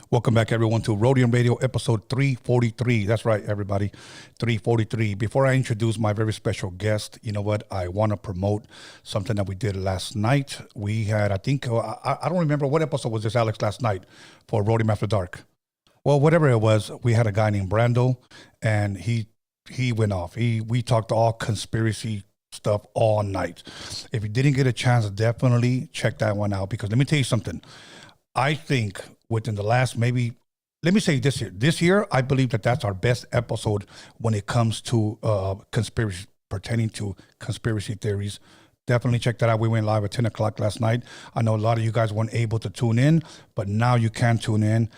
Welcome back, everyone, to Roadium Radio episode 343. That's right, everybody, 343. Before I introduce my very special guest, you know what? I want to promote something that we did last night. We had, I think, I don't remember what episode was this, Alex, last night for Roadium After Dark. Well, whatever it was, we had a guy named Brando, and he went off. We talked all conspiracy stuff all night. If you didn't get a chance, definitely check that one out, because let me tell you something. I think within the last let me say this year, I believe that's our best episode when it comes to conspiracy, pertaining to conspiracy theories. Definitely check that out. We went live at 10 o'clock last night. I know a lot of you guys weren't able to tune in, but now you can tune in.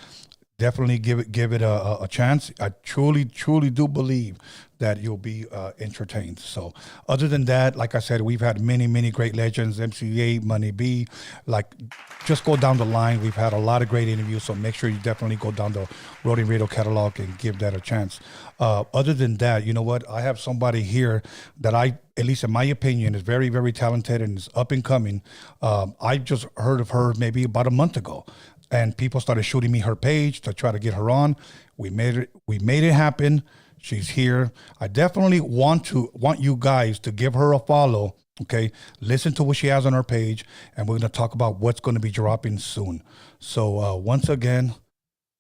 Definitely give it a chance. I truly do believe that you'll be entertained. So other than that, like I said, we've had many great legends, MCA, Money B, like just go down the line. We've had a lot of great interviews, so make sure you definitely go down the Roadium Radio catalog and give that a chance. Other than that, you know what? I have somebody here that at least in my opinion, is very talented and is up and coming. I just heard of her maybe about a month ago. And people started shooting me her page to try to get her on. We made it happen. She's here. I definitely want you guys to give her a follow. Okay, listen to what she has on her page, and we're going to talk about what's going to be dropping soon. So once again,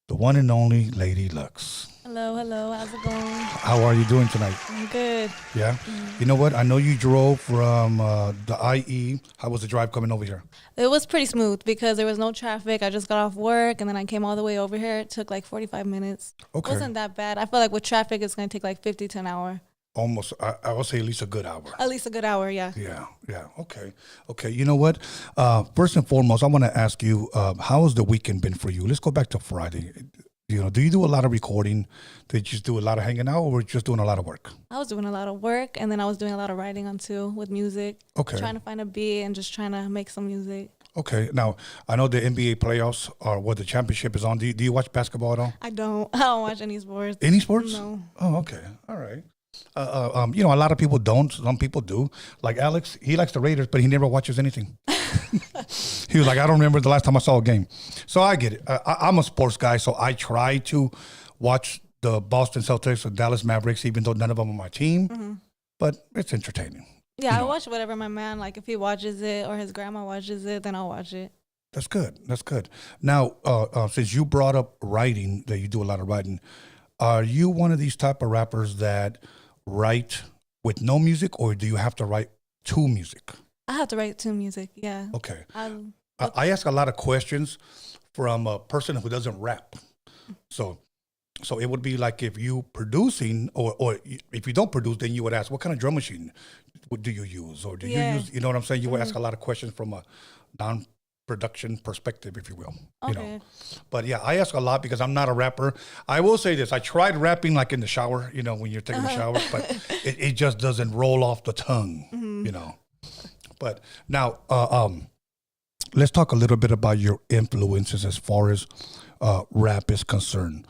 the one and only Lady Lux. Hello. How's it going? How are you doing tonight? I'm good. Yeah? Mm-hmm. You know what? I know you drove from the IE. How was the drive coming over here? It was pretty smooth because there was no traffic. I just got off work, and then I came all the way over here. It took like 45 minutes. Okay. It wasn't that bad. I feel like with traffic, it's going to take like 50 to an hour. Almost, I would say at least a good hour. At least a good hour, yeah. Yeah. Okay. You know what? First and foremost, I want to ask you, how has the weekend been for you? Let's go back to Friday. You know, do you do a lot of recording? Did you just do a lot of hanging out, or were you just doing a lot of work? I was doing a lot of work, and then I was doing a lot of writing on too with music. Okay. Trying to find a beat and just trying to make some music. Okay. Now, I know the NBA playoffs are what the championship is on. Do you watch basketball at all? I don't watch any sports. Any sports? No. Oh, okay. All right. You know, a lot of people don't. Some people do. Like Alex, he likes the Raiders, but he never watches anything. He was like, I don't remember the last time I saw a game. So I get it. I'm a sports guy, so I try to watch the Boston Celtics or Dallas Mavericks, even though none of them are my team. Mm-hmm. But it's entertaining. Yeah, I watch whatever my man, like if he watches it or his grandma watches it, then I'll watch it. That's good. Now, since you brought up writing, that you do a lot of writing, are you one of these type of rappers that write with no music, or do you have to write to music? I have to write to music, yeah. Okay. I ask a lot of questions from a person who doesn't rap. So it would be like if you producing, or if you don't produce, then you would ask, what kind of drum machine do you use? Or do you use, you know what I'm saying? You would ask a lot of questions from a non-production perspective, if you will. Okay. You know. But yeah, I ask a lot because I'm not a rapper. I will say this. I tried rapping like in the shower, you know, when you're taking a shower, but it just doesn't roll off the tongue, you know. But now, let's talk a little bit about your influences as far as rap is concerned.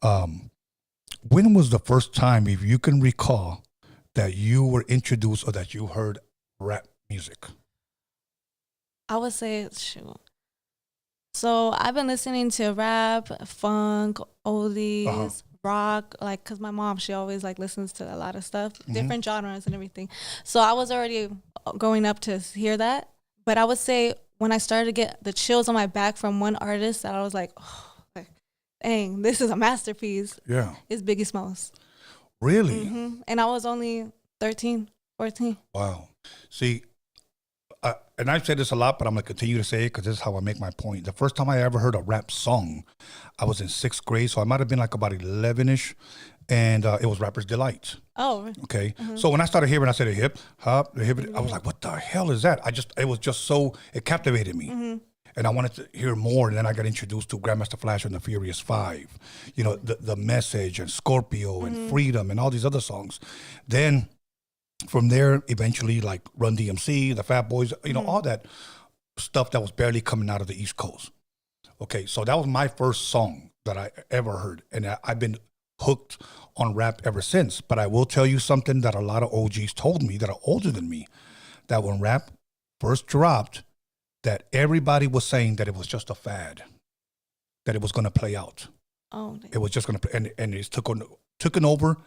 When was the first time, if you can recall, that you were introduced or that you heard rap music? I would say, so I've been listening to rap, funk, oldies, rock, like, because my mom, she always like listens to a lot of stuff, different genres and everything. So I was already growing up to hear that. But I would say when I started to get the chills on my back from one artist that I was like, oh, like, dang, this is a masterpiece. Yeah. It's Biggie Smalls. Really? Mm-hmm. And I was only 13, 14. Wow. See, and I've said this a lot, but I'm going to continue to say it because this is how I make my point. The first time I ever heard a rap song, I was in 6th grade, so I might have been like about 11-ish, and it was Rapper's Delight. Oh. Okay. Mm-hmm. So when I started hearing, I said, hip hop, I was like, what the hell is that? It captivated me. Mm-hmm. And I wanted to hear more, and then I got introduced to Grandmaster Flash and the Furious Five, you know, the Message and Scorpio and Freedom and all these other songs. Then from there, eventually, like Run DMC, the Fat Boys, you know, all that stuff that was barely coming out of the East Coast. Okay, so that was my first song that I ever heard, and I've been hooked on rap ever since. But I will tell you something that a lot of OGs told me that are older than me, that when rap first dropped, that everybody was saying that it was just a fad. that it was going to play out. Oh, It was just going to play, and it's taken over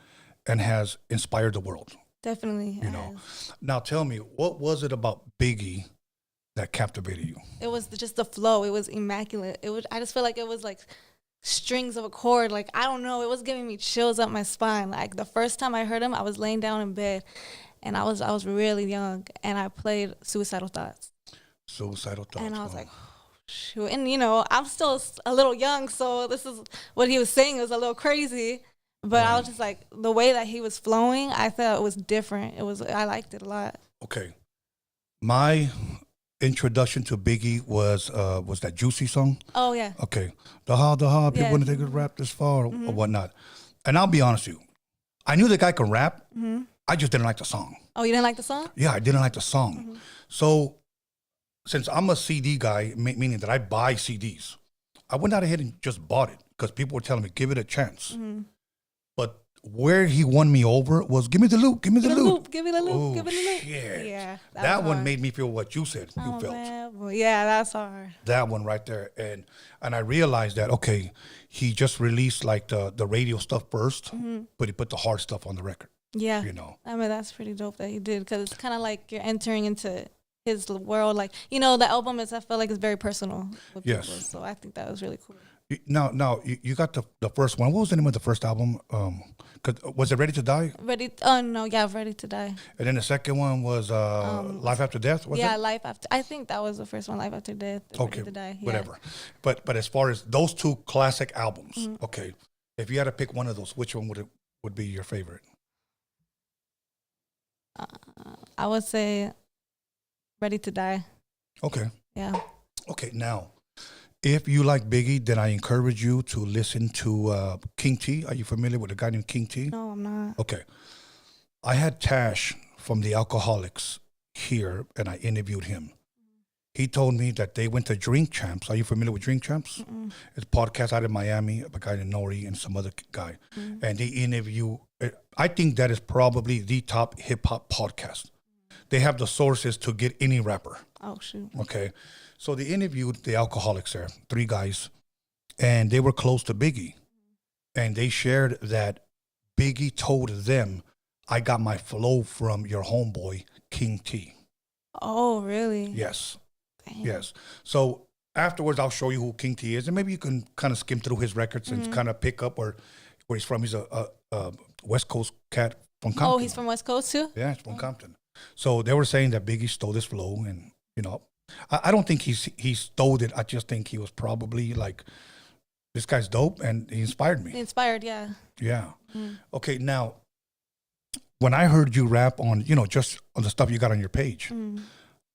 and has inspired the world. definitely. You know. Now tell me, what was it about Biggie that captivated you? It was just the flow. It was immaculate. I just feel like it was like strings of a chord. Like, I don't know. It was giving me chills up my spine. Like, the first time I heard him, I was laying down in bed, and I was really young, and I played Suicidal Thoughts. Suicidal Thoughts. And I was like, oh, shoot. And, you know, I'm still a little young, so this is what he was saying was a little crazy. But I was just like, the way that he was flowing, I thought it was different. I liked it a lot. Okay. My introduction to Biggie was that Juicy song. Oh, yeah. Okay. The people want to take a rap this far or whatnot. And I'll be honest with you. I knew the guy could rap. Mm-hmm. I just didn't like the song. Oh, you didn't like the song? Yeah, I didn't like the song. Mm-hmm. So since I'm a CD guy, meaning that I buy CDs, I went out ahead and just bought it because people were telling me, give it a chance. Mm-hmm. But where he won me over was, give me the loop, give me the loop. Give me the loop, oh, give me the loop. Shit. Yeah. That one made me feel what you said you felt. Man. Well, yeah, that's hard. That one right there. And I realized that, okay, he just released like the radio stuff 1st, but he put the hard stuff on the record. Yeah. You know. I mean, that's pretty dope that he did, because it's kind of like you're entering into his world. Like, you know, the album I feel like it's very personal with people. So I think that was really cool. Now you got the first one. What was the name of the first album? Was it Ready to Die? Ready to Die. And then the second one was Life After Death. Was it? Life After. I think that was the first one, Life After Death. Okay, Ready to Die. Yeah. Whatever. But as far as those two classic albums, okay, if you had to pick one of those, which one would be your favorite? I would say Ready to Die. Okay. Yeah. Okay, now, if you like Biggie, then I encourage you to listen to King T. Are you familiar with a guy named King T? No, I'm not. Okay. I had Tash from the Alcoholics here, and I interviewed him. He told me that they went to Drink Champs. Are you familiar with Drink Champs? Mm-mm. It's a podcast out of Miami, a guy named Nori and some other guy. Mm-hmm. And they interview, I think that is probably the top hip-hop podcast. They have the sources to get any rapper. Oh, shoot. Okay. So they interviewed the Alcoholics there, 3 guys, and they were close to Biggie. And they shared that Biggie told them, I got my flow from your homeboy, King T. Oh, really? Yes. Damn. Yes. So afterwards, I'll show you who King T is, and maybe you can kind of skim through his records and kind of pick up where he's from. He's a West Coast cat from Compton. Oh, he's from West Coast too? Yeah, he's from Compton. So they were saying that Biggie stole this flow, and, you know, I don't think he stole it. I just think he was probably like, this guy's dope, and he inspired me. Inspired, yeah. Yeah. Okay, now, when I heard you rap on, you know, just on the stuff you got on your page,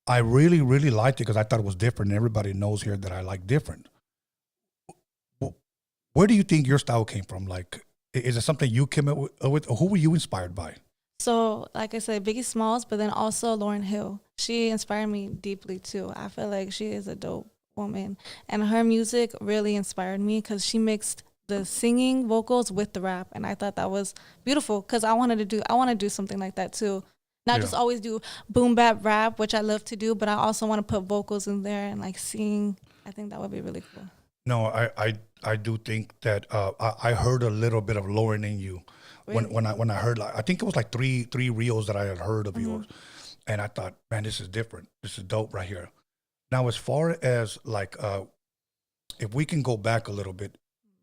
I really, really liked it because I thought it was different. And everybody knows here that I like different. Where do you think your style came from? Like, is it something you came up with, or who were you inspired by? So, like I said, Biggie Smalls, but then also Lauryn Hill. She inspired me deeply, too. I feel like she is a dope woman. And her music really inspired me because she mixed the singing vocals with the rap. And I thought that was beautiful because I want to do something like that, too. Not just always do boom bap rap, which I love to do, but I also want to put vocals in there and like sing. I think that would be really cool. No, I do think that I heard a little bit of Lauryn in you. Really? When I heard, like, I think it was like three reels that I had heard of yours, and I thought, man, this is different. This is dope right here. Now, as far as like, if we can go back a little bit,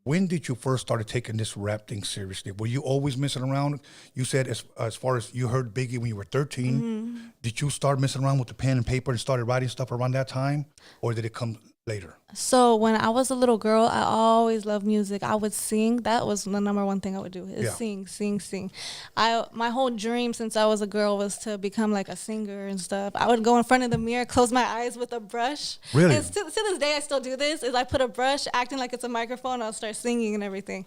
when did you first started taking this rap thing seriously? Were you always messing around? You said as far as you heard Biggie when you were 13, did you start messing around with the pen and paper and started writing stuff around that time, or did it come later? So when I was a little girl, I always loved music. I would sing. That was the number one thing I would do is sing. My whole dream since I was a girl was to become like a singer and stuff. I would go in front of the mirror, close my eyes with a brush. Really? And to this day, I still do this. Is I put a brush, acting like it's a microphone. I'll start singing and everything.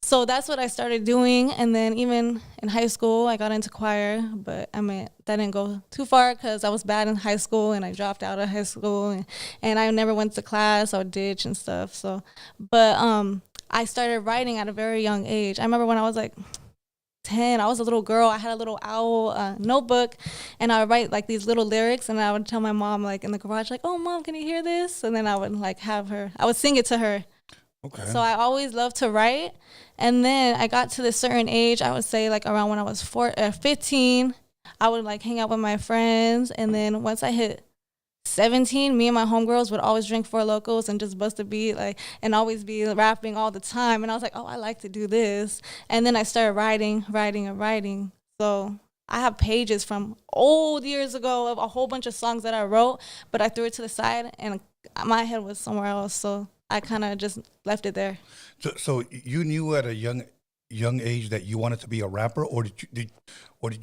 So that's what I started doing. And then even in high school, I got into choir. But I mean, that didn't go too far because I was bad in high school and I dropped out of high school. And I never went to class. I would ditch and stuff. So, but I started writing at a very young age. I remember when I was like 10, I was a little girl. I had a little owl notebook, and I would write like these little lyrics, and I would tell my mom like in the garage, like, "Oh, Mom, can you hear this?" And then I would like I would sing it to her. Okay. So I always loved to write. And then I got to this certain age, I would say like around when I was 15, I would like hang out with my friends. And then once I hit 17, me and my homegirls would always drink Four Locos and just bust a beat, like, and always be rapping all the time. And I was like, oh, I like to do this. And then I started writing. So I have pages from old years ago of a whole bunch of songs that I wrote, but I threw it to the side and my head was somewhere else. So I kind of just left it there. So you knew at a young age that you wanted to be a rapper, or did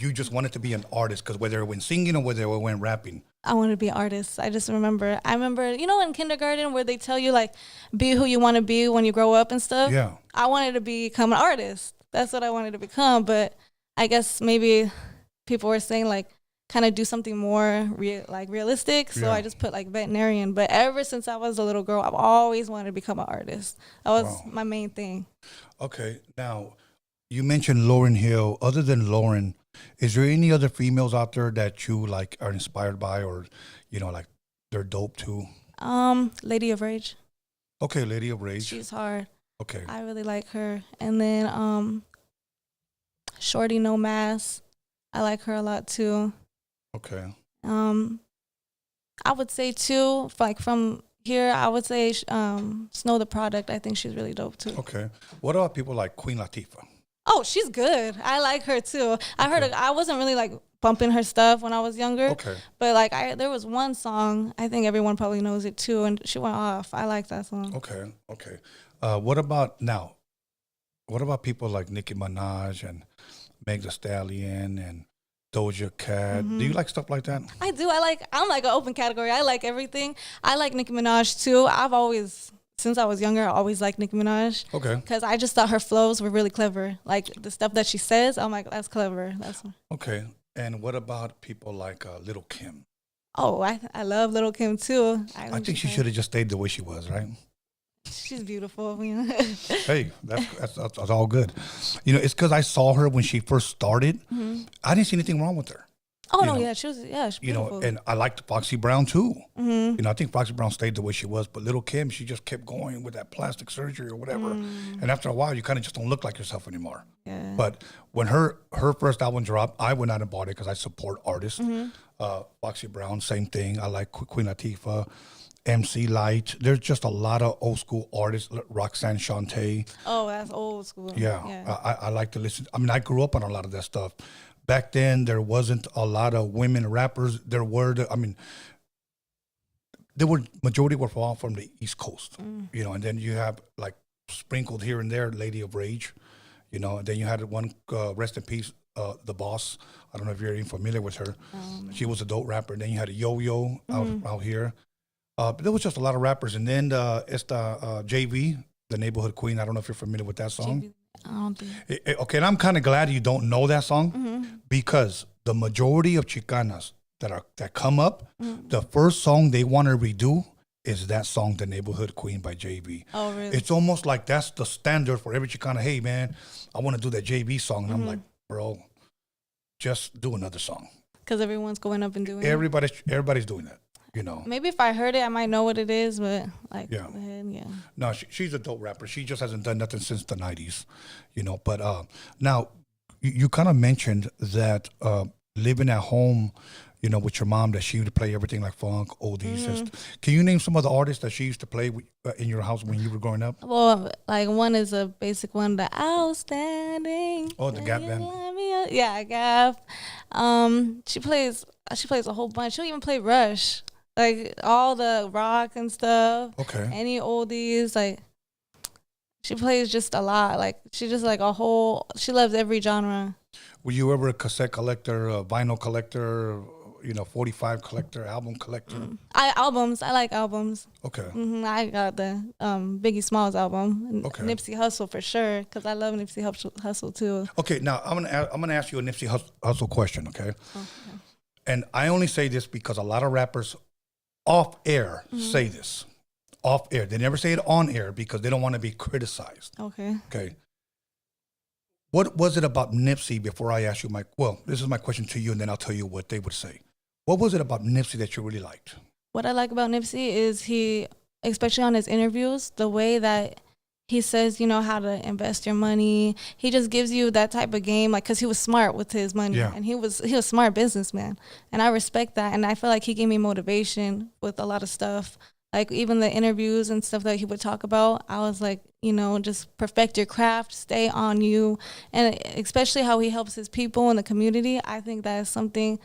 you just wanted to be an artist? Because whether it went singing or whether it went rapping. I wanted to be an artist. I remember, in kindergarten where they tell you like, be who you want to be when you grow up and stuff. Yeah. I wanted to become an artist. That's what I wanted to become. But I guess maybe people were saying like, kind of do something more realistic. So I just put like veterinarian. But ever since I was a little girl, I've always wanted to become an artist. That was my main thing. Okay. Now, you mentioned Lauryn Hill. Other than Lauryn, is there any other females out there that you like are inspired by, or like they're dope too? Lady of Rage. Okay, Lady of Rage. She's hard. Okay. I really like her. And then Shorty No Mask. I like her a lot too. Okay. I would say too, like from here, I would say Snow the Product. I think she's really dope too. Okay. What about people like Queen Latifah? Oh, she's good. I like her too. I heard I wasn't really like bumping her stuff when I was younger. Okay. But like there was one song, I think everyone probably knows it too, and she went off. I like that song. Okay. Okay. What about people like Nicki Minaj and Meg Thee Stallion and Doja Cat? Mm-hmm. Do you like stuff like that? I do. I'm like an open category. I like everything. I like Nicki Minaj too. Since I was younger, I always liked Nicki Minaj. Okay. Because I just thought her flows were really clever. Like the stuff that she says, I'm like, that's clever. Okay. And what about people like Little Kim? Oh, I love Little Kim too. I think she should have just stayed the way she was, right? She's beautiful. Hey, that's all good. It's because I saw her when she first started. Mm-hmm. I didn't see anything wrong with her. Oh, no, yeah, she's beautiful. And I liked Foxy Brown too. Mm-hmm. I think Foxy Brown stayed the way she was, but Little Kim, she just kept going with that plastic surgery or whatever. Mm. And after a while, you kind of just don't look like yourself anymore. Yeah. But when her first album dropped, I went out and bought it because I support artists. Mm-hmm. Foxy Brown, same thing. I like Queen Latifah, MC Light. There's just a lot of old school artists, Roxanne Shante. Oh, that's old school. Yeah. I like to listen. I mean, I grew up on a lot of that stuff. Back then, there wasn't a lot of women rappers. There were, majority were all from the East Coast, and then you have like sprinkled here and there, Lady of Rage, and then you had one, rest in peace, The Boss. I don't know if you're even familiar with her. She was a dope rapper. And then you had a Yo-Yo out here. But there was just a lot of rappers. And then JV, the Neighborhood Queen. I don't know if you're familiar with that song. JV, I don't think. Okay, and I'm kind of glad you don't know that song because the majority of Chicanas that come up, the first song they want to redo is that song, The Neighborhood Queen by JV. Oh, really? It's almost like that's the standard for every Chicana. Hey, man, I want to do that JV song. And I'm like, bro, just do another song. Because everyone's going up and doing it. Everybody's doing that. Maybe if I heard it, I might know what it is, but like, yeah. Go ahead, yeah. No, she's a dope rapper. She just hasn't done nothing since the 90s, But now, you kind of mentioned that living at home, with your mom, that she would play everything like funk, oldies. Can you name some of the artists that she used to play in your house when you were growing up? Well, like one is a basic one, the Outstanding. Oh, the Gap Band. Yeah, Gap. She plays a whole bunch. She'll even play Rush. Like all the rock and stuff. Okay. Any oldies, like she plays just a lot. Like she just like she loves every genre. Were you ever a cassette collector, a vinyl collector, 45 collector, album collector? I like albums. Okay. I got the Biggie Smalls album. Okay. Nipsey Hussle for sure, because I love Nipsey Hussle too. Okay, now I'm gonna ask you a Nipsey Hussle question, okay? And I only say this because a lot of rappers off air say this. Off air. They never say it on air because they don't want to be criticized. Okay. Okay. What was it about Nipsey, before I ask you this is my question to you, and then I'll tell you what they would say. What was it about Nipsey that you really liked? What I like about Nipsey is he, especially on his interviews, the way that he says, you know, how to invest your money. He just gives you that type of game, like, because he was smart with his money. Yeah. And he was a smart businessman. And I respect that. And I feel like he gave me motivation with a lot of stuff. Like, even the interviews and stuff that he would talk about, I was like, you know, just perfect your craft, stay on you. And especially how he helps his people in the community, I think that is something,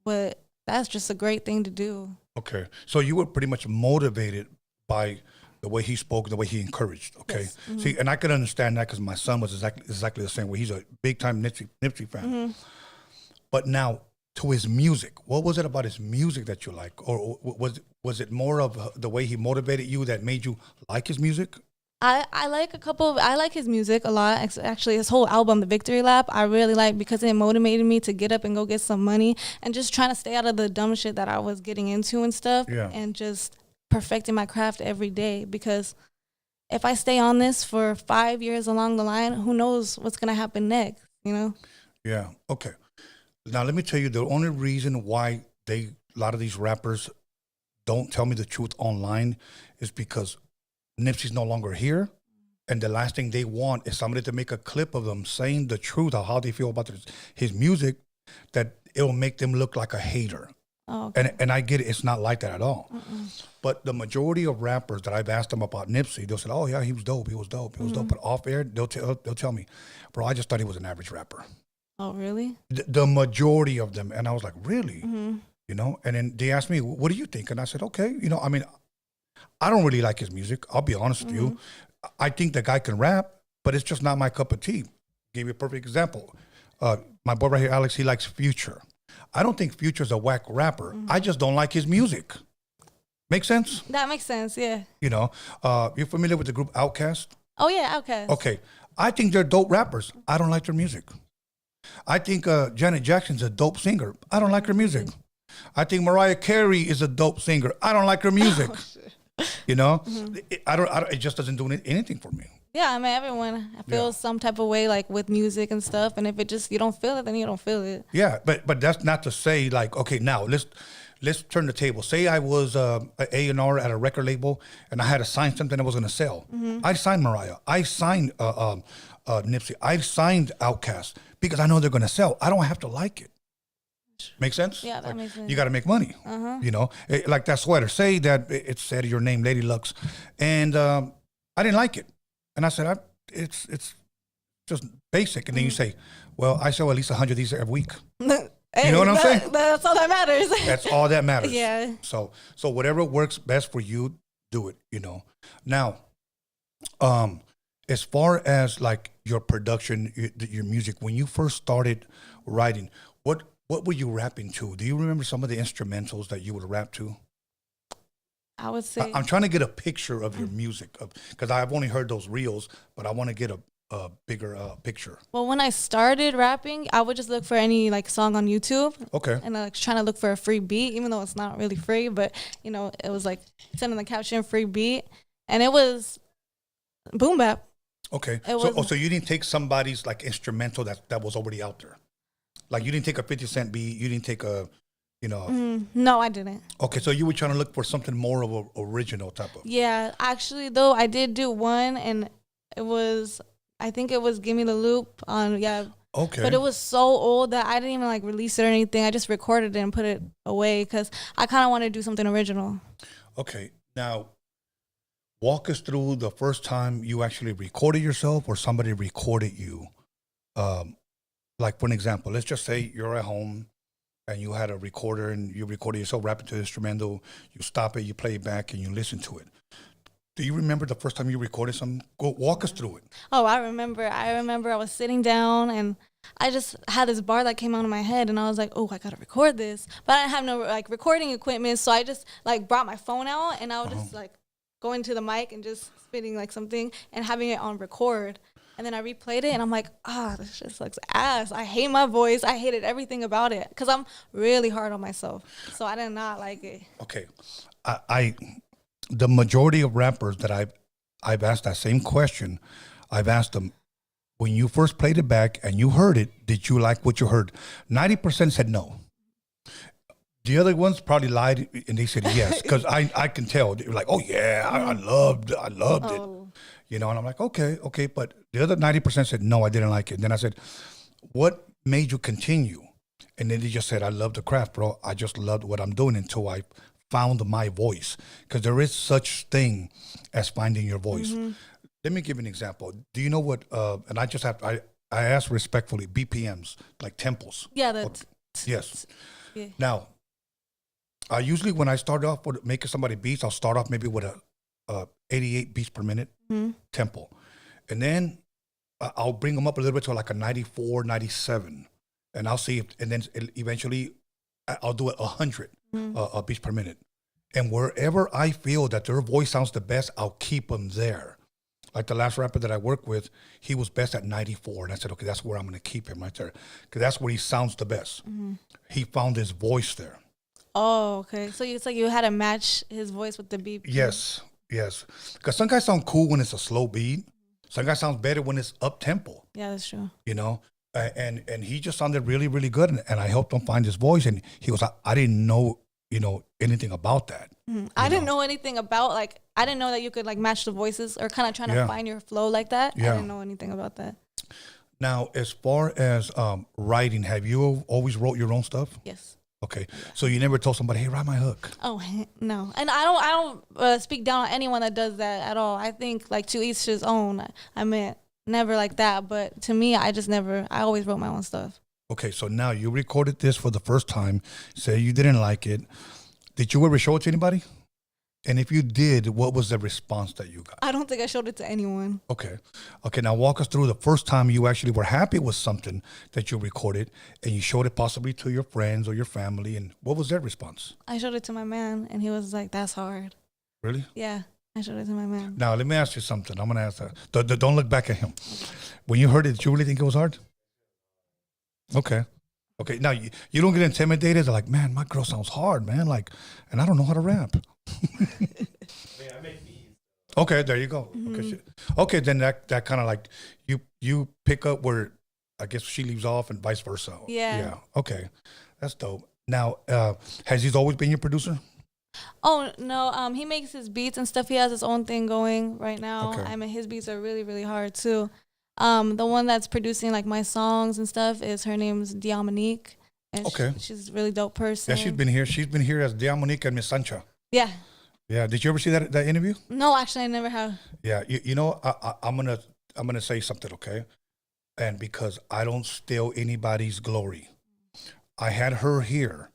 but that's just a great thing to do. Okay. So you were pretty much motivated by the way he spoke, the way he encouraged. Okay. Yes. Mm-hmm. See, and I can understand that because my son was exactly the same way. He's a big time Nipsey fan. Mm-hmm. But now to his music, what was it about his music that you like, or was it more of the way he motivated you that made you like his music? I like his music a lot. Actually, his whole album, The Victory Lap, I really like because it motivated me to get up and go get some money and just trying to stay out of the dumb shit that I was getting into and stuff. Yeah. And just perfecting my craft every day, because if I stay on this for 5 years along the line, who knows what's going to happen next, you know? Yeah. Okay. Now, let me tell you, the only reason why a lot of these rappers don't tell me the truth online is because Nipsey's no longer here. And the last thing they want is somebody to make a clip of them saying the truth of how they feel about his music, that it will make them look like a hater. Oh, okay. And I get it. It's not like that at all. But the majority of rappers that I've asked them about Nipsey, they'll say, oh, yeah, he was dope. He was dope. He was dope. But off air, they'll tell me, bro, I just thought he was an average rapper. Oh, really? The majority of them. And I was like, really? You know? And then they asked me, what do you think? And I said, okay. You know, I mean, I don't really like his music. I'll be honest with you. I think the guy can rap, but it's just not my cup of tea. Give you a perfect example. My boy right here, Alex, he likes Future. I don't think Future's a whack rapper. I just don't like his music. Make sense? That makes sense, yeah. You know, you're familiar with the group Outkast? Oh, yeah, okay. Okay. I think they're dope rappers. I don't like their music. I think Janet Jackson's a dope singer. I don't like her music. I think Mariah Carey is a dope singer. I don't like her music. You know, it just doesn't do anything for me. Yeah, I mean, everyone feels some type of way, like, with music and stuff. And if it just, you don't feel it, then you don't feel it. Yeah, but that's not to say, like, okay, now let's turn the table. Say I was an A&R at a record label and I had to sign something that was going to sell. I signed Mariah. I signed Nipsey. I signed Outkast because I know they're going to sell. I don't have to like it. Make sense? Yeah, that makes sense. You got to make money. You know, like that sweater. Say that it said your name, Lady Lux, and I didn't like it, and I said, it's just basic. And then you say, well, I sell at least 100 of these every week. Hey, you know what I'm saying? That's all that matters. That's all that matters. Yeah. So whatever works best for you, do it. You know. Now, as far as like your production, your music, when you first started writing, what were you rapping to? Do you remember some of the instrumentals that you would rap to? I would say I'm trying to get a picture of your music, because I've only heard those reels, but I want to get a bigger picture. Well, when I started rapping, I would just look for any like song on YouTube. Okay. And like trying to look for a free beat, even though it's not really free, but you know, it was like sending the caption free beat, and it was boom bap. Okay. So you didn't take somebody's like instrumental that was already out there. Like you didn't take a 50 Cent beat, you didn't take a, you know. No, I didn't. Okay, so you were trying to look for something more of an original type of. Yeah, actually though, I did do one, and I think it was Gimme the Loop on, yeah. Okay. But it was so old that I didn't even like release it or anything. I just recorded it and put it away because I kind of wanted to do something original. Okay, now walk us through the first time you actually recorded yourself or somebody recorded you. Like, for an example, let's just say you're at home and you had a recorder and you recorded yourself rapping to the instrumental. You stop it, you play it back, and you listen to it. Do you remember the first time you recorded something? Go walk us through it. Oh, I remember I was sitting down and I just had this bar that came out of my head, and I was like, oh, I got to record this. But I didn't have no like recording equipment, so I just like brought my phone out and I would just like go into the mic and just spitting like something and having it on record. And then I replayed it, and I'm like, this just looks ass. I hate my voice. I hated everything about it because I'm really hard on myself. So I did not like it. Okay. The majority of rappers that I've asked that same question, I've asked them, when you first played it back and you heard it, did you like what you heard? 90% said no. The other ones probably lied and they said yes, because I can tell. They were like, oh yeah, I loved it. Oh. You know, and I'm like, okay. But the other 90% said, no, I didn't like it. And then I said, what made you continue? And then they just said, I love the craft, bro. I just loved what I'm doing until I found my voice. Because there is such thing as finding your voice. Let me give you an example. Do you know what, and I ask respectfully, BPMs, like tempos. Yeah, that's... Yes. Yeah. Now, usually when I start off with making somebody beats, I'll start off maybe with a 88 beats per minute tempo. And then I'll bring them up a little bit to like a 94, 97. And I'll see if, and then eventually I'll do it 100 beats per minute. And wherever I feel that their voice sounds the best, I'll keep them there. Like the last rapper that I worked with, he was best at 94. And I said, okay, that's where I'm going to keep him right there. Because that's where he sounds the best. He found his voice there. Oh, okay. So it's like you had to match his voice with the beat. Yes. Because some guys sound cool when it's a slow beat. Some guys sound better when it's up tempo. Yeah, that's true. You know, and he just sounded really, really good. And I helped him find his voice. And he goes, I didn't know, anything about that. I didn't know anything about, like, I didn't know that you could like match the voices or kind of trying to find your flow like that. Yeah. I didn't know anything about that. Now, as far as writing, have you always wrote your own stuff? Yes. Okay. So you never told somebody, hey, write my hook? Oh, no. And I don't speak down on anyone that does that at all. I think like to each his own. I meant never like that. But to me, I always wrote my own stuff. Okay. So now you recorded this for the first time. Say you didn't like it. Did you ever show it to anybody? And if you did, what was the response that you got? I don't think I showed it to anyone. Okay. Now walk us through the first time you actually were happy with something that you recorded and you showed it possibly to your friends or your family. And what was their response? I showed it to my man and he was like, that's hard. Really? Yeah. I showed it to my man. Now, let me ask you something. I'm going to ask that. Don't look back at him. When you heard it, did you really think it was hard? Okay. Now, you don't get intimidated. They're like, man, my girl sounds hard, man. Like, and I don't know how to rap. Okay, there you go. Okay, then that kind of like you pick up where I guess she leaves off and vice versa. Yeah. Okay, that's dope. Now, has he always been your producer? Oh no, he makes his beats and stuff. He has his own thing going right now. Okay. I mean, his beats are really, really hard too. The one that's producing like my songs and stuff is her name's Diamonique. And she's a really dope person. Yeah, she's been here. She's been here as Diamonique and Miss Sancha. Yeah. Yeah. Did you ever see that interview? No, actually, I never have. Yeah. I'm gonna say something, okay? And because I don't steal anybody's glory, I had her here,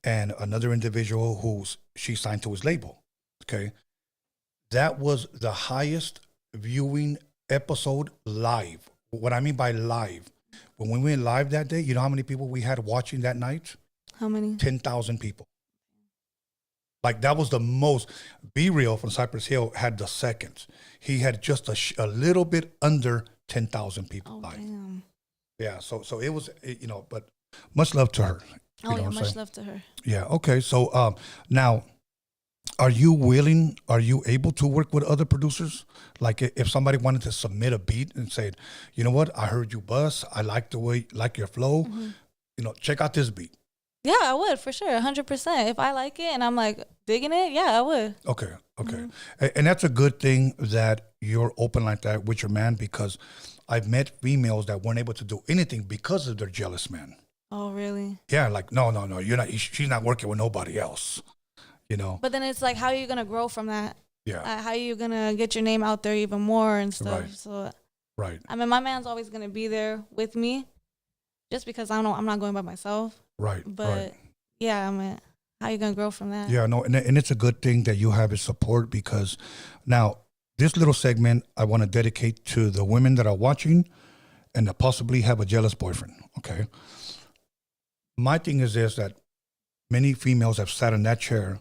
and another individual she signed to his label. Okay, that was the highest viewing episode live. What I mean by live, when we went live that day, you know how many people we had watching that night? How many? 10,000 people. Like that was the most. Be Real from Cypress Hill had the second. He had just a little bit under 10,000 people live. Damn. Yeah, so it was, but much love to her. Oh, yeah, much love to her. Yeah, okay. So now, are you able to work with other producers? Like if somebody wanted to submit a beat and said, you know what, I heard you buzz, I like your flow, check out this beat. Yeah, I would, for sure, 100%. If I like it and I'm like digging it, yeah, I would. Okay. And that's a good thing that you're open like that with your man, because I've met females that weren't able to do anything because of their jealous man. Oh, really? Yeah, like, no, you're not. She's not working with nobody else, But then it's like, how are you going to grow from that? Yeah. How are you going to get your name out there even more and stuff? Right. So, right. I mean, my man's always going to be there with me just because I'm not going by myself. Right. But, yeah, I mean, how are you going to grow from that? Yeah, no, and it's a good thing that you have his support, because now this little segment I want to dedicate to the women that are watching and that possibly have a jealous boyfriend, okay? My thing is this, that many females have sat in that chair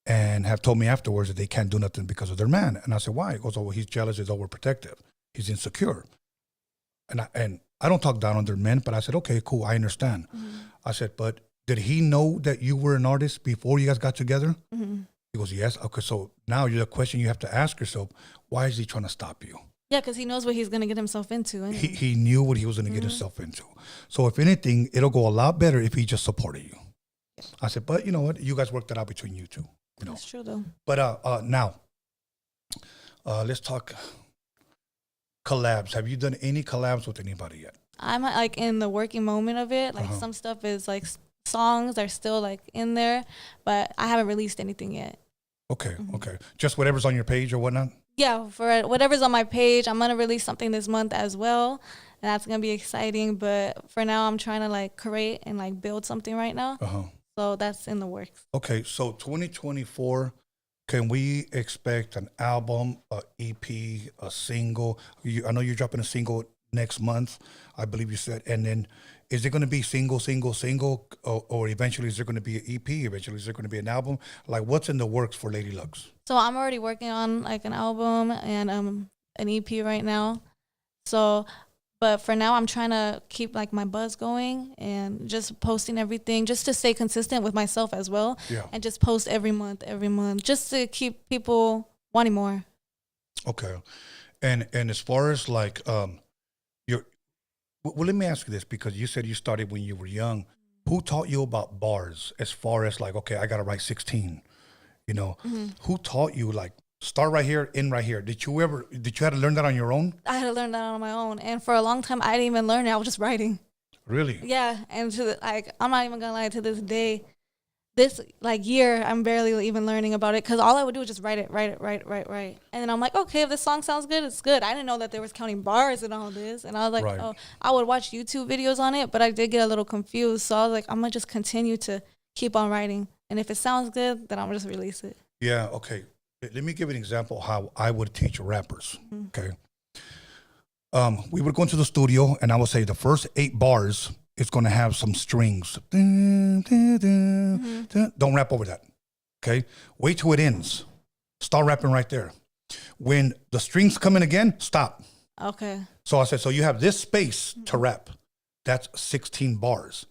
and have told me afterwards that they can't do nothing because of their man. And I said, why? He goes, oh, well, he's jealous, he's overprotective, he's insecure. And I don't talk down on their men, but I said, okay, cool, I understand. Mm-hmm. I said, but did he know that you were an artist before you guys got together? Mm-hmm. He goes, yes. Okay, so now the question you have to ask yourself, why is he trying to stop you? Yeah, because he knows what he's going to get himself into. Anyway. He knew what he was going to get himself into. So if anything, it'll go a lot better if he just supported you. I said, but you know what? You guys worked that out between you two. You know. That's true though. But now, let's talk collabs. Have you done any collabs with anybody yet? I'm like in the working moment of it. Like some stuff is like songs are still like in there, but I haven't released anything yet. Okay, okay. Just whatever's on your page or whatnot? Yeah, for whatever's on my page, I'm going to release something this month as well. And that's going to be exciting. But for now, I'm trying to like create and like build something right now. So that's in the works. Okay, so 2024, can we expect an album, a EP, a single? I know you're dropping a single next month, I believe you said. And then is it going to be single, or eventually is there going to be an EP? Eventually is there going to be an album? Like what's in the works for Lady Lux? So I'm already working on like an album and an EP right now. So, but for now I'm trying to keep like my buzz going and just posting everything just to stay consistent with myself as well. Yeah. And just post every month, just to keep people wanting more. Okay. And as far as like, well, let me ask you this, because you said you started when you were young. Who taught you about bars as far as like, okay, I got to write 16, you know? Who taught you like start right here, end right here? Did you have to learn that on your own? I had to learn that on my own. And for a long time, I didn't even learn it. I was just writing. Really? Yeah. And I'm not even going to lie, to this day, this like year, I'm barely even learning about it because all I would do was just write it. And then I'm like, okay, if this song sounds good, it's good. I didn't know that there was counting bars and all this. And I was like, oh, I would watch YouTube videos on it, but I did get a little confused. So I was like, I'm going to just continue to keep on writing. And if it sounds good, then I'm going to just release it. Yeah, okay. Let me give you an example how I would teach rappers, okay? We would go into the studio and I would say the first 8 bars is going to have some strings. Don't rap over that, okay? Wait till it ends. Start rapping right there. When the strings come in again, stop. Okay. So I said, so you have this space to rap. That's 16 bars.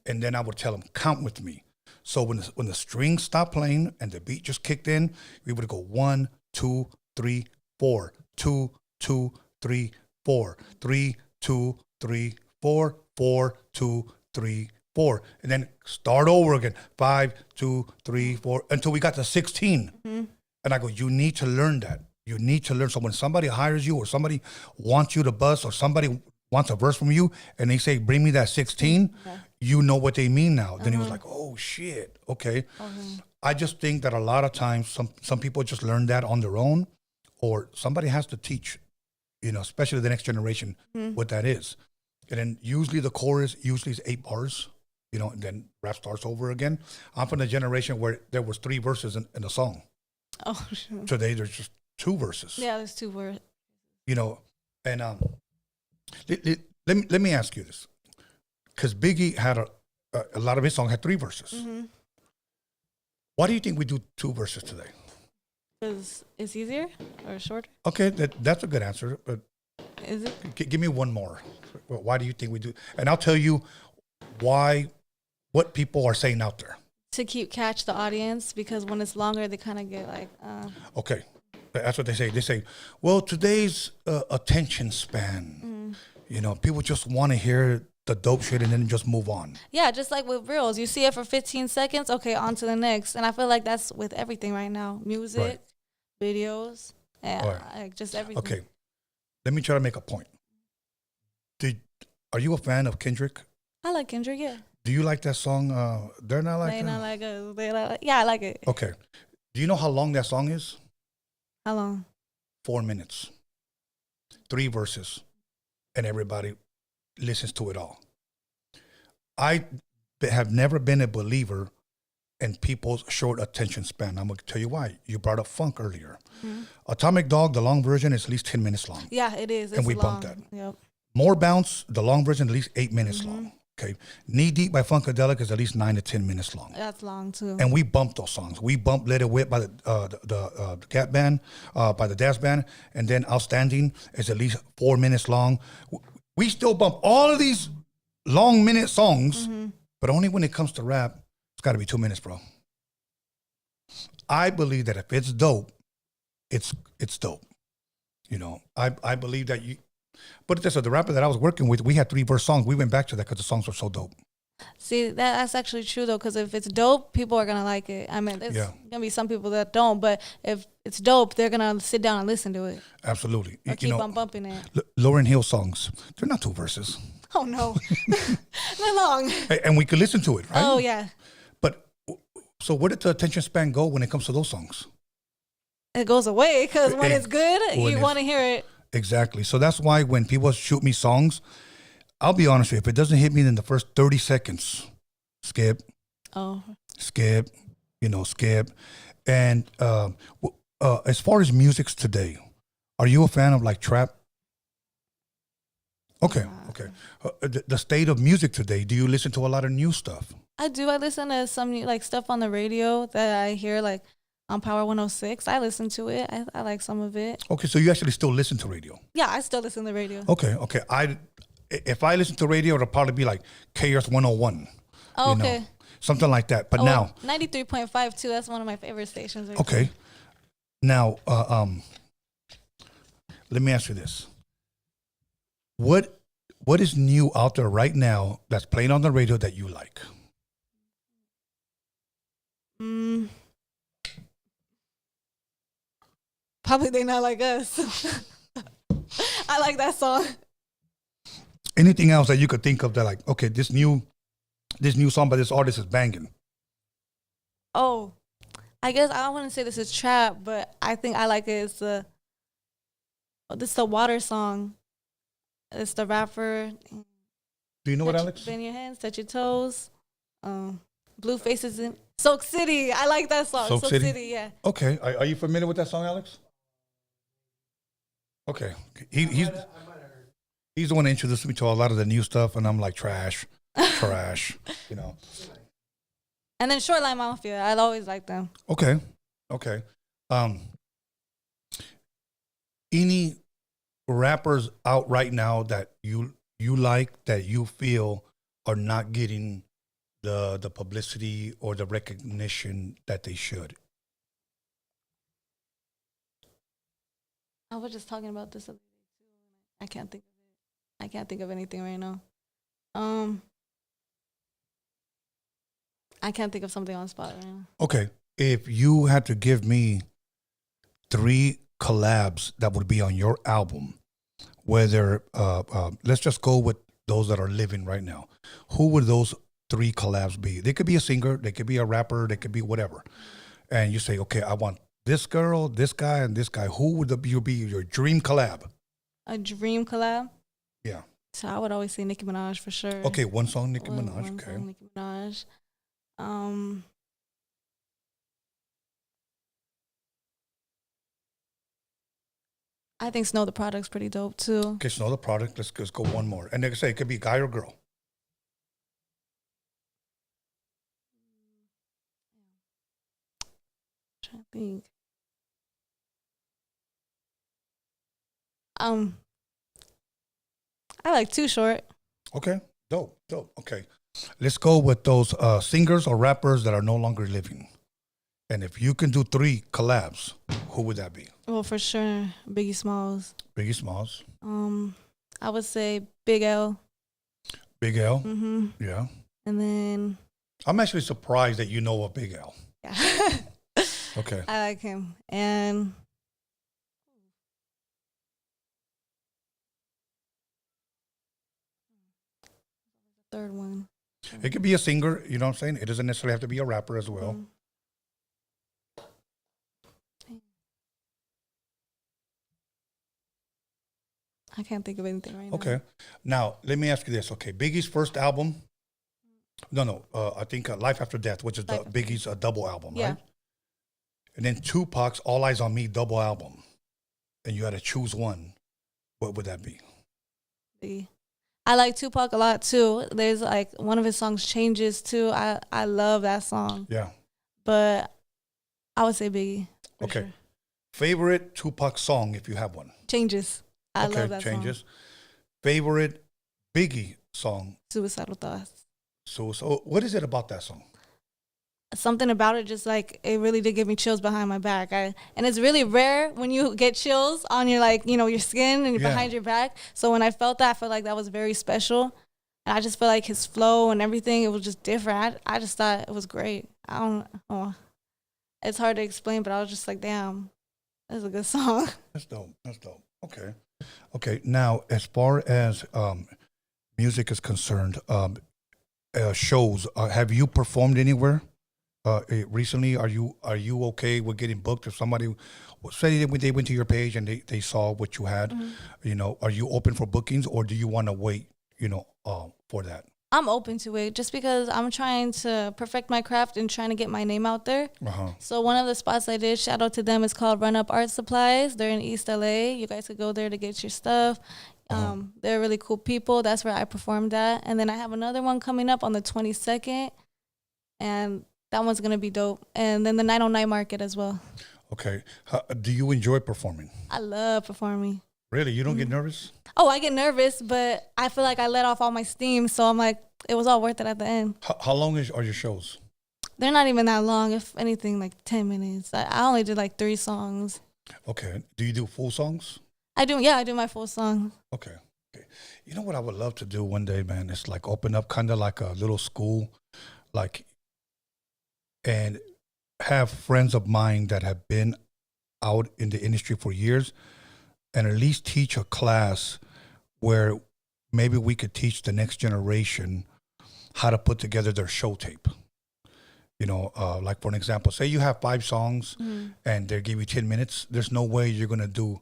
And then I would tell them, count with me. So when the strings stopped playing and the beat just kicked in, we would go 1, 2, 3, 4, 2, 2, 3, 4, 3, 2, 3, 4, 4, 2, 3, 4, and then start over again. 5, 2, 3, 4, until we got to 16. And I go, you need to learn that. You need to learn. So when somebody hires you or somebody wants you to bust or somebody wants a verse from you and they say, bring me that 16, you know what they mean now. Then he was like, oh shit, okay. I just think that a lot of times some people just learn that on their own, or somebody has to teach, you know, especially the next generation, what that is. And then usually the chorus is 8 bars, you know, and then rap starts over again. I'm from the generation where there was 3 verses in the song. Oh, sure. Today there's just 2 verses. Yeah, there's 2 words. You know, and let me ask you this, because Biggie had a lot of his songs had 3 verses. Why do you think we do 2 verses today? Because it's easier or shorter. Okay, that's a good answer. But is it? Give me one more. Why do you think we do? And I'll tell you why. What people are saying out there to catch the audience, because when it's longer, they kind of get like. Okay, that's what they say. They say, well, today's attention span. You know, people just want to hear the dope shit and then just move on. Yeah, just like with reels, you see it for 15 seconds. Okay, on to the next. And I feel like that's with everything right now: music, videos, and like just everything. Okay, let me try to make a point. Are you a fan of Kendrick? I like Kendrick, yeah. Do you like that song, They're Not Like Us? They Not Like Us. They like, yeah, I like it. Okay. Do you know how long that song is? How long? 4 minutes. 3 verses. And everybody listens to it all. I have never been a believer in people's short attention span. I'm going to tell you why. You brought up funk earlier. Atomic Dog, the long version, is at least 10 minutes long. Yeah, it is. And we long. bumped that. Yep. More Bounce, the long version, at least 8 minutes long. Okay. Knee Deep by Funkadelic is at least 9 to 10 minutes long. That's long too. And we bumped those songs. We bumped Let It Whip by the Gap Band, by the Dash Band, and then Outstanding is at least 4 minutes long. We still bump all of these long minute songs, but only when it comes to rap, it's got to be 2 minutes, bro. I believe that if it's dope, it's dope. You know, I believe that you. But this, the rapper that I was working with, we had 3 verse songs. We went back to that because the songs were so dope. See, that's actually true though, because if it's dope, people are gonna like it. I mean, there's gonna be some people that don't, but if it's dope, they're gonna sit down and listen to it. Absolutely. Or keep on bumping it. Lauryn Hill songs, they're not 2 verses. Oh no, they're long. And we could listen to it, right? Oh yeah. But so where did the attention span go when it comes to those songs? It goes away because when it's good, you want to hear it. Exactly. So that's why when people shoot me songs, I'll be honest with you, if it doesn't hit me in the first 30 seconds, skip. Oh. Skip, skip. And as far as musics today, are you a fan of like trap? Okay, okay. The state of music today, do you listen to a lot of new stuff? I do. I listen to some new, like stuff on the radio that I hear like on Power 106. I listen to it. I like some of it. Okay, so you actually still listen to radio? Yeah, I still listen to radio. Okay. If I listen to radio, it'll probably be like KRS 101. Oh, okay. Something like that. But now 93.5 too. That's one of my favorite stations. Right okay. Now, let me ask you this. What is new out there right now that's playing on the radio that you like? Probably They Not Like Us. I like that song. Anything else that you could think of that like, okay, this new song by this artist is banging? Oh, I guess I don't want to say this is trap, but I think I like it. This is the Water song. It's the rapper. Do you know what, Alex? Bend your hands, touch your toes. Blue Faces in Soak City. I like that song. Soak City? Yeah. Okay. Are you familiar with that song, Alex? Okay. He's the one that introduced me to a lot of the new stuff, and I'm like, trash. And then Shoreline Mafia. I always like them. Okay. Any rappers out right now that you like, that you feel are not getting the publicity or the recognition that they should? I was just talking about this. I can't think of it. I can't think of anything right now. I can't think of something on the spot right now. Okay. If you had to give me 3 collabs that would be on your album, whether let's just go with those that are living right now, who would those 3 collabs be? They could be a singer, they could be a rapper, they could be whatever. And you say, okay, I want this girl, this guy, and this guy. Who would be your dream collab? A dream collab? Yeah. So I would always say Nicki Minaj for sure. Okay, one song Nicki Minaj. One song Nicki Minaj. I think Snow the Product's pretty dope too. Okay, Snow the Product. Let's go one more. And they can say it could be guy or girl. I'm trying to think. I like Too Short. Okay, dope. Okay, let's go with those singers or rappers that are no longer living. And if you can do 3 collabs, who would that be? Well, for sure, Biggie Smalls. Biggie Smalls. I would say Big L. Big L. Mm-hmm. Yeah. And then I'm actually surprised that you know of Big L. Yeah. Okay. I like him. And third one. It could be a singer, you know what I'm saying? It doesn't necessarily have to be a rapper as well. Mm-hmm. I can't think of anything right now. Okay. Now, let me ask you this. Okay, Biggie's first album. No. I think Life After Death, which is Biggie's double album, yeah. right? And then Tupac's All Eyes on Me double album. And you had to choose one. What would that be? Biggie. I like Tupac a lot too. There's like one of his songs, Changes too. I love that song. Yeah. But I would say Biggie. Okay. Sure. Favorite Tupac song, if you have one? Changes. I love that Changes. song. Favorite Biggie song? Suicidal Thoughts. So what is it about that song? Something about it, just like it really did give me chills behind my back. And it's really rare when you get chills on your, like, your skin and behind your back. So when I felt that, I felt like that was very special. And I just feel like his flow and everything, it was just different. I just thought it was great. I don't know. It's hard to explain, but I was just like, damn, that's a good song. That's dope. That's dope. Okay. Okay. Now, as far as music is concerned, shows, have you performed anywhere recently? Are you okay with getting booked? If somebody say they went to your page and they saw what you had, you know, are you open for bookings, or do you want to wait, you know, for that? I'm open to it just because I'm trying to perfect my craft and trying to get my name out there. So one of the spots I did, shout out to them, is called Run Up Art Supplies. They're in East LA. You guys could go there to get your stuff. They're really cool people. That's where I performed at. And then I have another one coming up on the 22nd, and that one's going to be dope. And then the Night on Night Market as well. Okay. Do you enjoy performing? I love performing. Really? You don't get nervous? Oh, I get nervous, but I feel like I let off all my steam. So I'm like, it was all worth it at the end. How long are your shows? They're not even that long. If anything, like 10 minutes. I only did like 3 songs. Okay. Do you do full songs? I do. Yeah, I do my full song. Okay. Okay. You know what I would love to do one day, man? It's like open up kind of like a little school, like, and have friends of mine that have been out in the industry for years, and at least teach a class where maybe we could teach the next generation how to put together their show tape. You know, like for an example, say you have 5 songs and they give you 10 minutes. There's no way you're going to do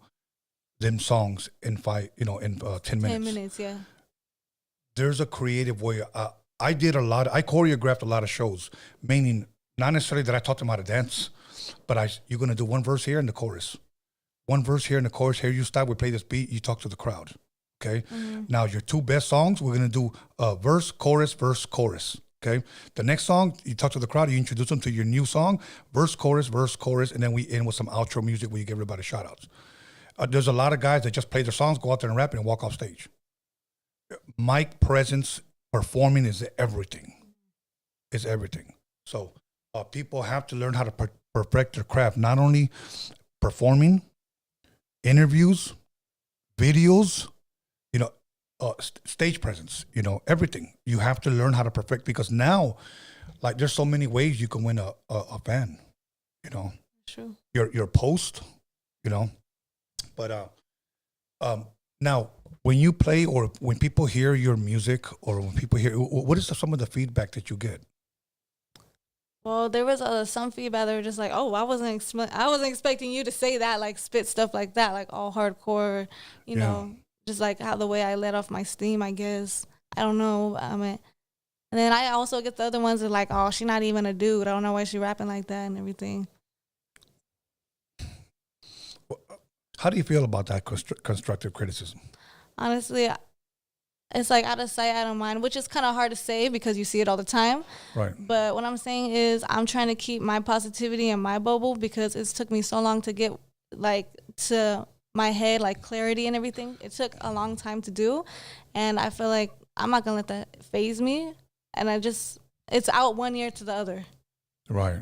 them songs in 10 minutes. 10 minutes, yeah. There's a creative way. I choreographed a lot of shows, meaning not necessarily that I taught them how to dance, but you're going to do one verse here and the chorus. One verse here and the chorus. Here you stop, we play this beat, you talk to the crowd. Okay? Now, your 2 best songs, we're going to do verse, chorus, okay? The next song, you talk to the crowd, you introduce them to your new song, verse, chorus, and then we end with some outro music where you give everybody shout-outs. There's a lot of guys that just play their songs, go out there and rap and walk off stage. Mic presence, performing is everything. It's everything. So people have to learn how to perfect their craft, not only performing, interviews, videos, you know, stage presence, you know, everything. You have to learn how to perfect, because now, like, there's so many ways you can win a fan, you know. True. Your post, you know. But now, when you play or when people hear your music, or when people hear, what is some of the feedback that you get? Well, there was some feedback that were just like, "Oh, I wasn't expecting you to say that, like spit stuff like that, like all hardcore, you know, just like how the way I let off my steam, I guess. I don't know. I mean, and then I also get the other ones that are like, oh, she's not even a dude. I don't know why she rapping like that and everything." How do you feel about that constructive criticism? Honestly, it's like out of sight, out of mind, which is kind of hard to say because you see it all the time. Right. But what I'm saying is I'm trying to keep my positivity in my bubble, because it took me so long to get like to my head, like clarity and everything. It took a long time to do. And I feel like I'm not going to let that phase me. And it's out one ear to the other. Right.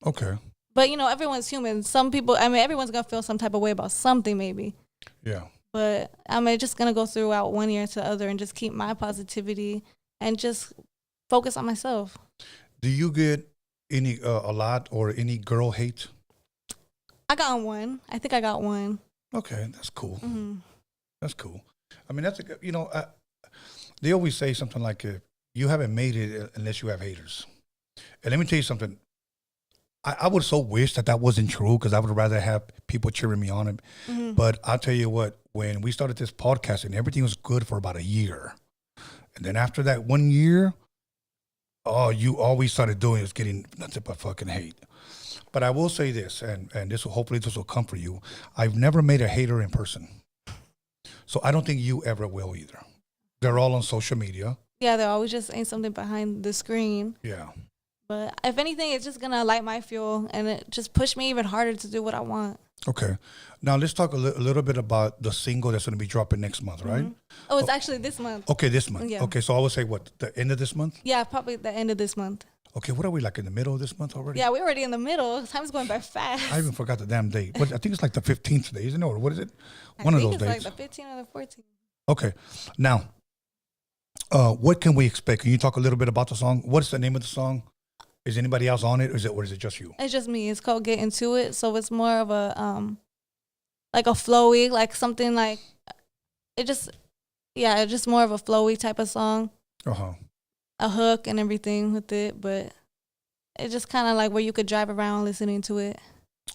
Okay. But, you know, everyone's human. Some people, I mean, everyone's going to feel some type of way about something maybe. Yeah. But I'm just going to go throughout one ear to the other and just keep my positivity and just focus on myself. Do you get any, a lot or any girl hate? I got one. I think I got one. Okay, that's cool. Mm-hmm. That's cool. I mean, that's they always say something like, you haven't made it unless you have haters. And let me tell you something. I would so wish that wasn't true, because I would rather have people cheering me on. Mm-hmm. But I'll tell you what, when we started this podcast and everything was good for about a year, and then after that 1 year, all we started doing is getting nothing but fucking hate. But I will say this, and hopefully this will come for you. I've never made a hater in person. So I don't think you ever will either. They're all on social media. Yeah, they're always just saying something behind the screen. Yeah. But if anything, it's just going to light my fuel, and it just push me even harder to do what I want. Okay. Now let's talk a little bit about the single that's going to be dropping next month, right? Mm-hmm. Oh, it's actually this month. Okay, this month. Yeah. Okay, so I would say what, the end of this month? Yeah, probably the end of this month. Okay, what are we, like in the middle of this month already? Yeah, we're already in the middle. Time's going by fast. I even forgot the damn date. I think it's like the 15th today, isn't it? Or what is it? I One of think those it's dates. like the 15th or the 14th. Okay. Now, What can we expect? Can you talk a little bit about the song? What's the name of the song? Is anybody else on it, or is it just you? It's just me. It's called Get Into It. So it's more of a like a flowy, like something like it just it's just more of a flowy type of song. A hook and everything with it, but it's just kind of like where you could drive around listening to it.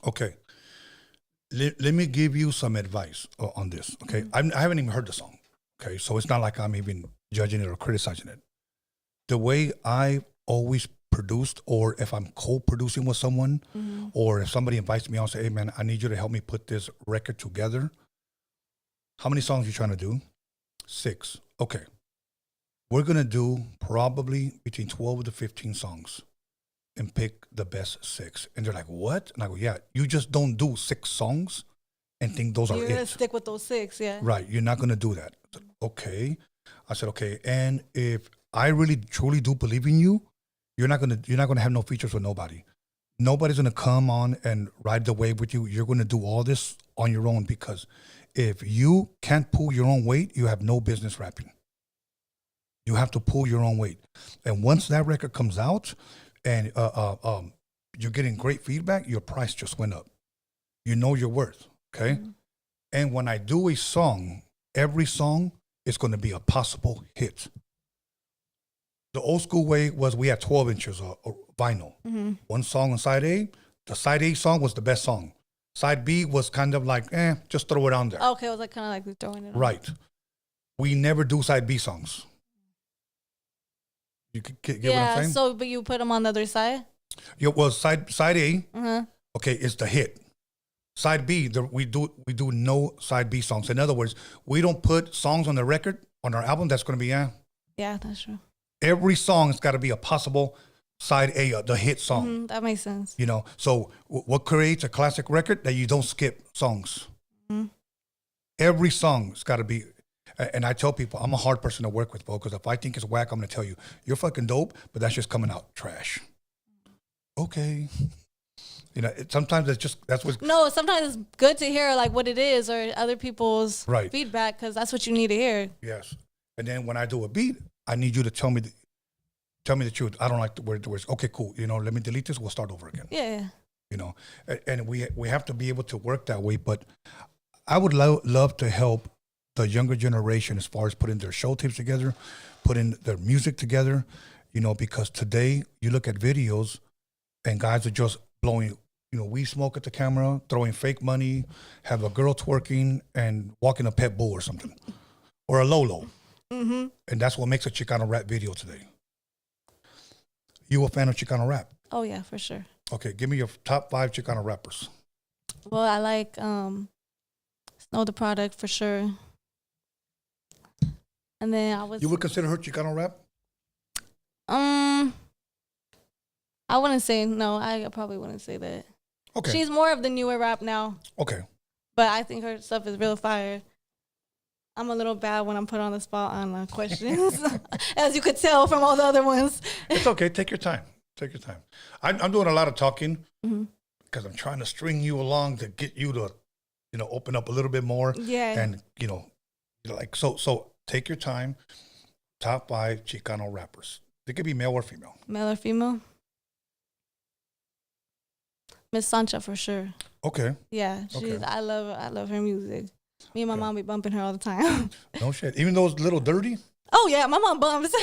Okay. Let me give you some advice on this. Okay. I haven't even heard the song. Okay. So it's not like I'm even judging it or criticizing it. The way I always produced, or if I'm co-producing with someone, or if somebody invites me on, say, hey man, I need you to help me put this record together. How many songs are you trying to do? 6. Okay. We're going to do probably between 12 to 15 songs and pick the best 6. And they're like, what? And I go, yeah, you just don't do 6 songs and think those are it. You're going to stick with those 6, yeah. Right. You're not going to do that. I said, okay. I said, okay. And if I really truly do believe in you, you're not going to have no features with nobody. Nobody's going to come on and ride the wave with you. You're going to do all this on your own, because if you can't pull your own weight, you have no business rapping. You have to pull your own weight. And once that record comes out and you're getting great feedback, your price just went up. You know your worth, okay? And when I do a song, every song is going to be a possible hit. The old school way was we had 12 inches of vinyl. One song on side A, the side A song was the best song. Side B was kind of like, just throw it on there. Okay, it was like kind of like throwing it on. Right. We never do side B songs. You get what I'm saying? So, but you put them on the other side? Yeah, well, side A, okay, is the hit. Side B, we do no side B songs. In other words, we don't put songs on the record, on our album that's going to be, Yeah, that's true. Every song has got to be a possible side A, the hit song. That makes sense. You know, so what creates a classic record? That you don't skip songs. Every song's got to be, and I tell people, I'm a hard person to work with, bro, because if I think it's whack, I'm going to tell you, you're fucking dope, but that's just coming out trash. Okay. You know, sometimes it's just, that's what. No, sometimes it's good to hear like what it is or other people's feedback, because that's what you need to hear. Yes. And then when I do a beat, I need you to tell me the truth. I don't like the words. Okay, cool. You know, let me delete this. We'll start over again. Yeah. You know, and we have to be able to work that way. But I would love to help the younger generation as far as putting their show tapes together, putting their music together, you know, because today you look at videos and guys are just blowing, you know, weed smoke at the camera, throwing fake money, have a girl twerking and walking a pet bull or something, or a Lolo. And that's what makes a Chicano rap video today. You a fan of Chicano rap? Oh, yeah, for sure. Okay, give me your top 5 Chicano rappers. Well, I like Snow the Product for sure. And then You would consider her Chicano rap? I wouldn't say, no, I probably wouldn't say that. Okay. She's more of the newer rap now. Okay. But I think her stuff is real fire. I'm a little bad when I'm put on the spot on questions, as you could tell from all the other ones. It's okay. Take your time. Take your time. I'm doing a lot of talking because I'm trying to string you along to get you to, you know, open up a little bit more. Yeah. And, you know, like, so take your time. Top 5 Chicano rappers. They could be male or female. Male or female? Miss Sancha for sure. Okay. Yeah. I love her music. Me and my mom be bumping her all the time. No shit. Even though it's a little dirty? Oh, yeah. My mom bumps.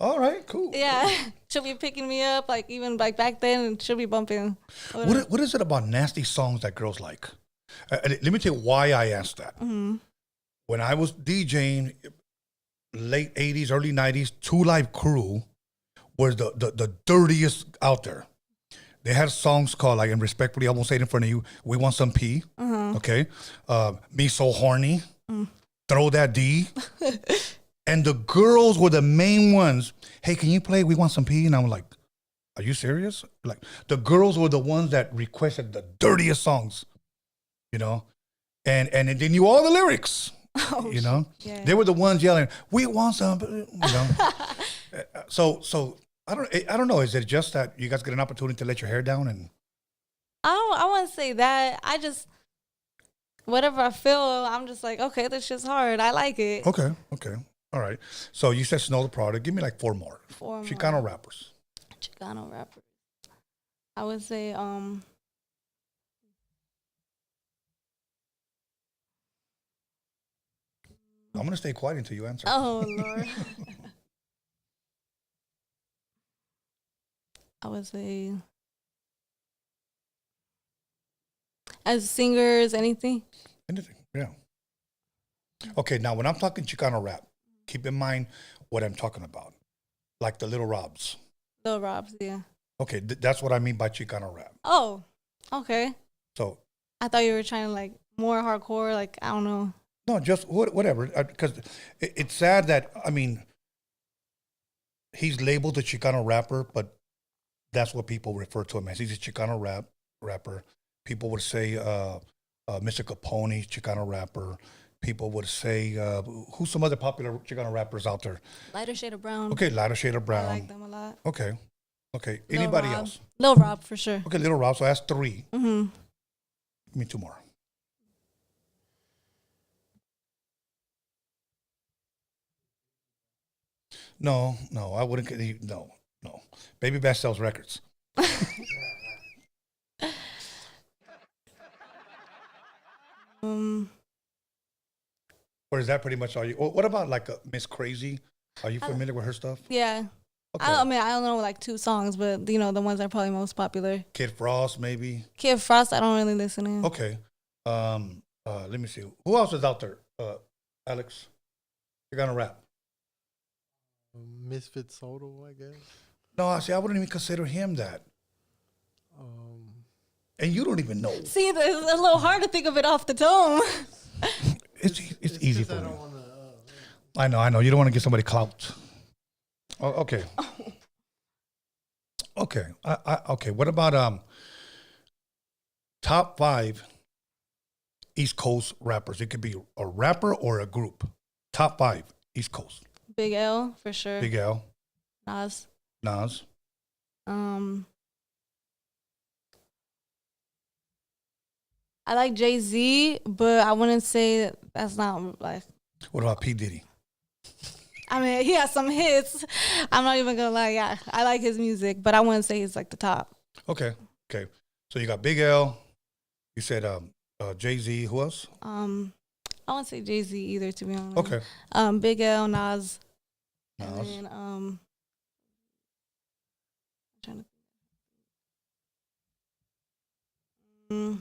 All right, cool. Yeah. She'll be picking me up, like, even like back then, and she'll be bumping. What is it about nasty songs that girls like? Let me tell you why I asked that. When I was DJing, late 80s, early 90s, Two Live Crew was the dirtiest out there. They had songs called, like, and respectfully, I won't say it in front of you, We Want Some P, okay? Me So Horny, Throw That D. And the girls were the main ones. Hey, can you play We Want Some P? And I'm like, are you serious? Like, the girls were the ones that requested the dirtiest songs, you know? And they knew all the lyrics, you know? Yeah. They were the ones yelling, we want some, you know? So I don't know. Is it just that you guys get an opportunity to let your hair down? And I wouldn't say that. I just, whatever I feel, I'm just like, okay, this shit's hard. I like it. Okay. All right. So you said Snow the Product. Give me like 4 more. 4 more. Chicano rappers. Chicano rappers. I would say I'm gonna stay quiet until you answer. Oh Lord. I would say as singers, anything. Anything. Yeah. Okay. Now, when I'm talking Chicano rap, keep in mind what I'm talking about, like the Little Robs. Lil Robs, yeah. Okay, that's what I mean by Chicano rap. Oh, okay. So I thought you were trying to like more hardcore, like I don't know. no, just whatever. Because it's sad that he's labeled a Chicano rapper, but that's what people refer to him as. He's a Chicano rapper. People would say Mr. Capone, Chicano rapper. People would say who's some other popular Chicano rappers out there? Lighter Shade of Brown. Okay, Lighter Shade of Brown. I like them a lot. Okay. Lil Anybody Rob. else? Lil Rob for sure. Okay, Little Rob. So that's 3. Mm-hmm. Give me 2 more. No, I wouldn't. No. Baby Bash sells records. Or is that pretty much all you? What about like Miss Crazy? Are you familiar with her stuff? Yeah. Okay. I mean, I don't know like 2 songs, but the ones that are probably most popular. Kid Frost, maybe. Kid Frost, I don't really listen to. Okay. Let me see. Who else is out there? Alex, you're gonna rap. Misfit Soto, I guess. No, see, I wouldn't even consider him that. And you don't even know. See, it's a little hard to think of it off the dome. It's easy for me. I know. You don't want to give somebody clout. Oh, okay. Okay. Okay. What about top 5 East Coast rappers? It could be a rapper or a group. Top 5 East Coast. Big L for sure. Big L. Nas. I like Jay-Z, but I wouldn't say that's not like. What about P. Diddy? I mean, he has some hits. I'm not even gonna lie. Yeah, I like his music, but I wouldn't say he's like the top. Okay. So you got Big L. You said Jay-Z. Who else? I wouldn't say Jay-Z either, to be honest. Okay. Big L, Nas. And then, I'm trying to think.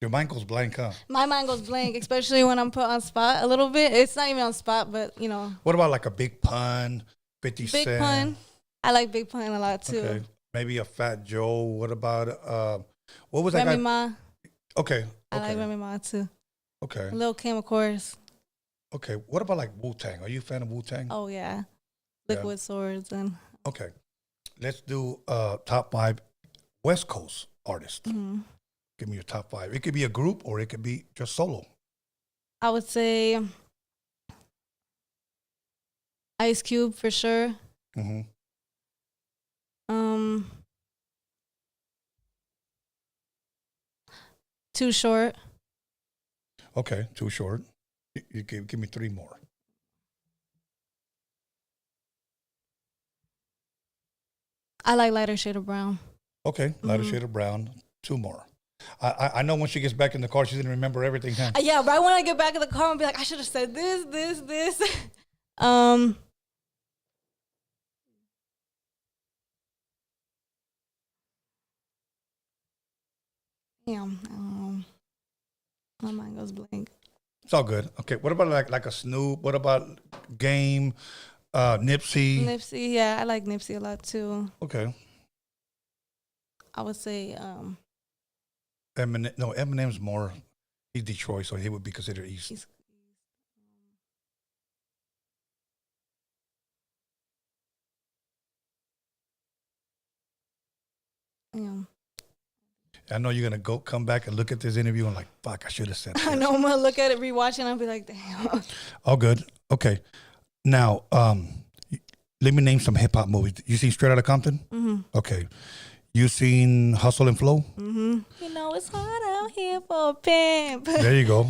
Your mind goes blank, huh? My mind goes blank, especially when I'm put on spot a little bit. It's not even on spot, but What about like a Big Pun, 50 Cent? Big Pun. I like Big Pun a lot too. Okay. Maybe a Fat Joe. What about what was that Remy guy? Ma. Okay. I like Remy Ma too. Okay. Lil Kim, of course. Okay. What about like Wu-Tang? Are you a fan of Wu-Tang? Oh yeah, Liquid Swords and. Okay. Let's do top 5 West Coast artists. Mm-hmm. Give me your top 5. It could be a group or it could be just solo. I would say Ice Cube for sure. Mm-hmm. Too Short. Okay. Too Short. You give me 3 more. I like Lighter Shade of Brown. Okay. Lighter Shade of Brown. 2 more. I know when she gets back in the car, she's gonna remember everything. Huh? Yeah, but I want to get back in the car and be like, I should have said this. Damn. My mind goes blank. It's all good. Okay. What about like a Snoop? What about Game? Nipsey? Nipsey, yeah, I like Nipsey a lot too. Okay. I would say Eminem. No, Eminem's more. He's Detroit, so he would be considered East. Yeah. I know you're gonna come back and look at this interview and like, fuck, I should have said this. I know I'm gonna look at it, rewatch it, and I'll be like, damn. All good. Okay. Now, let me name some hip hop movies. You seen Straight Outta Compton? Mm-hmm. Okay. You seen Hustle and Flow? Mm-hmm. You know it's hard out here for a pimp. There you go.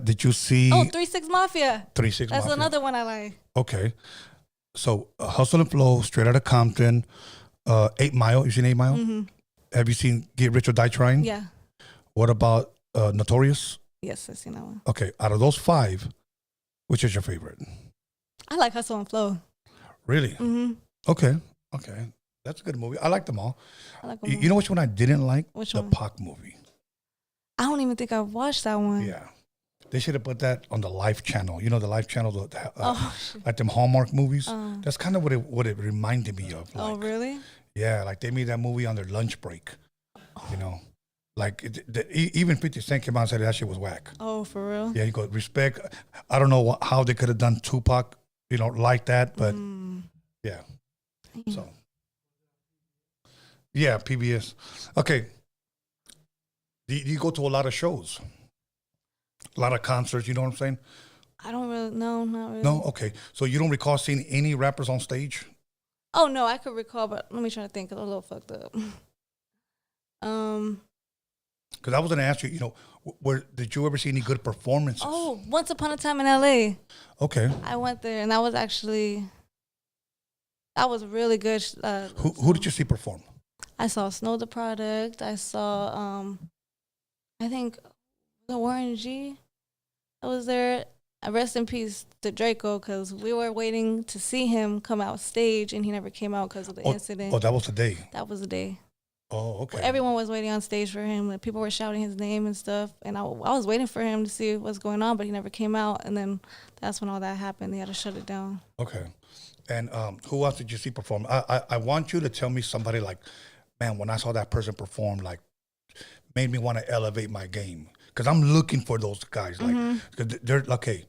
Did you see? Oh, 3 6 Mafia. 3 6 That's Mafia? another one I like. Okay. So Hustle and Flow, straight out of Compton. 8 Mile. You seen 8 Mile? Mm-hmm. Have you seen Get Rich or Die Trying? Yeah. What about Notorious? Yes, I've seen that one. Okay. Out of those 5, which is your favorite? I like Hustle and Flow. Really? Mm-hmm. Okay. That's a good movie. I like them all. I like them You know which one I didn't like? Which the one? Pac movie. I don't even think I've watched that one. Yeah. They should have put that on the Life channel. You know, the Life channel, Oh, like them Hallmark movies. That's kind of what it reminded me of. Like, oh, really? Yeah, like they made that movie on their lunch break. You know, like even 50 Cent came out and said that shit was whack. Oh, for real? Yeah, you go respect. I don't know how they could have done Tupac, like that, but yeah. So yeah, PBS. Okay. Do you go to a lot of shows? A lot of concerts, you know what I'm saying? I don't really, no, not really. No? Okay. So you don't recall seeing any rappers on stage? Oh, no, I could recall, but let me try to think. I'm a little fucked up. Because I was going to ask you, did you ever see any good performances? Oh, Once Upon a Time in LA. Okay. I went there, and that was really good. Who did you see perform? I saw Snow the Product. I saw, I think, the Warren G. I was there. Rest in peace to Draco, because we were waiting to see him come out stage, and he never came out because of the incident. Oh, that was the day. That was the day. Oh, okay. Well, everyone was waiting on stage for him. Like, people were shouting his name and stuff, and I was waiting for him to see what's going on, but he never came out. And then that's when all that happened. They had to shut it down. Okay. And who else did you see perform? I want you to tell me somebody like, man, when I saw that person perform, like, made me want to elevate my game. Because I'm looking for those guys. Like, they're okay.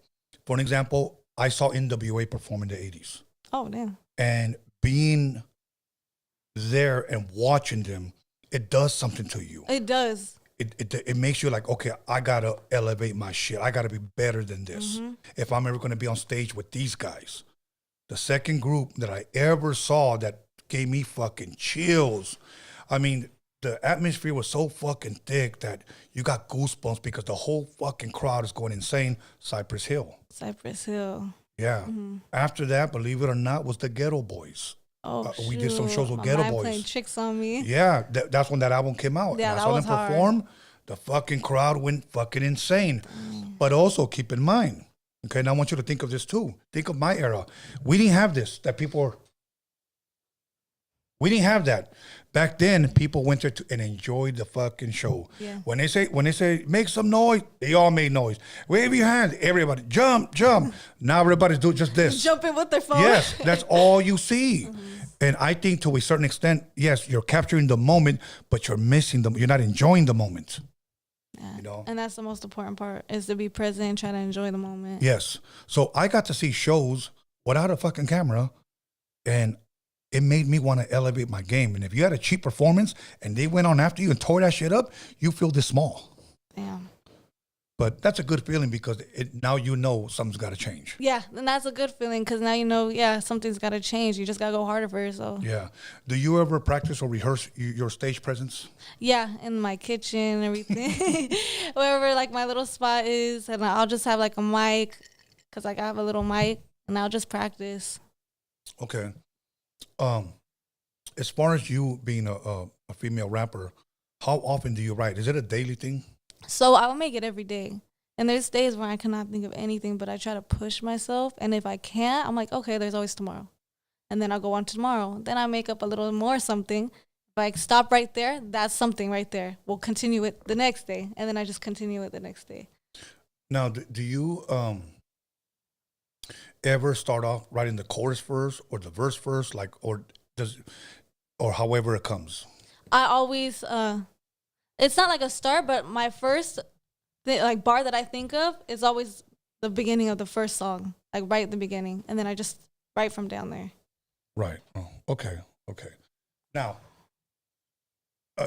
For an example, I saw NWA perform in the 80s. Oh, damn. And being there and watching them, it does something to you. It does. It makes you like, okay, I got to elevate my shit. I got to be better than this. If I'm ever going to be on stage with these guys. The second group that I ever saw that gave me fucking chills. I mean, the atmosphere was so fucking thick that you got goosebumps because the whole fucking crowd is going insane. Cypress Hill. Cypress Hill. Yeah. After that, believe it or not, was the Ghetto Boys. Oh, we did some shows with My Ghetto mind Boys. playing tricks on me. Yeah, that's when that album came out. Yeah, and I that saw was them hard. perform. The fucking crowd went fucking insane. But also keep in mind, okay, and I want you to think of this too. Think of my era. We didn't have this, we didn't have that. Back then, people went there and enjoyed the fucking show. Yeah. When they say make some noise, they all made noise. Wave your hands, everybody jump. Now everybody's doing just this. Jumping with their phone. Yes, that's all you see. And I think to a certain extent, yes, you're capturing the moment, but you're missing them. You're not enjoying the moment. Yeah. And that's the most important part, is to be present and try to enjoy the moment. Yes. So I got to see shows without a fucking camera, and it made me want to elevate my game. And if you had a cheap performance and they went on after you and tore that shit up, you feel this small. Damn. But that's a good feeling because now you know something's got to change. Yeah, and that's a good feeling because now you know, something's got to change. You just got to go harder for yourself. Yeah. Do you ever practice or rehearse your stage presence? Yeah, in my kitchen and everything. Wherever, like, my little spot is. And I'll just have, like, a mic because, like, I have a little mic. And I'll just practice. Okay. As far as you being a female rapper, how often do you write? Is it a daily thing? So I'll make it every day. And there's days where I cannot think of anything, but I try to push myself. And if I can't, I'm like, okay, there's always tomorrow. And then I'll go on to tomorrow. Then I make up a little more something. If I stop right there, that's something right there. We'll continue it the next day. And then I just continue it the next day. Now, do you ever start off writing the chorus first or the verse first, or however it comes? I always, it's not like a start, but my first bar that I think of is always the beginning of the first song, like right at the beginning, and then I just write from down there. Right. Oh, okay. Now,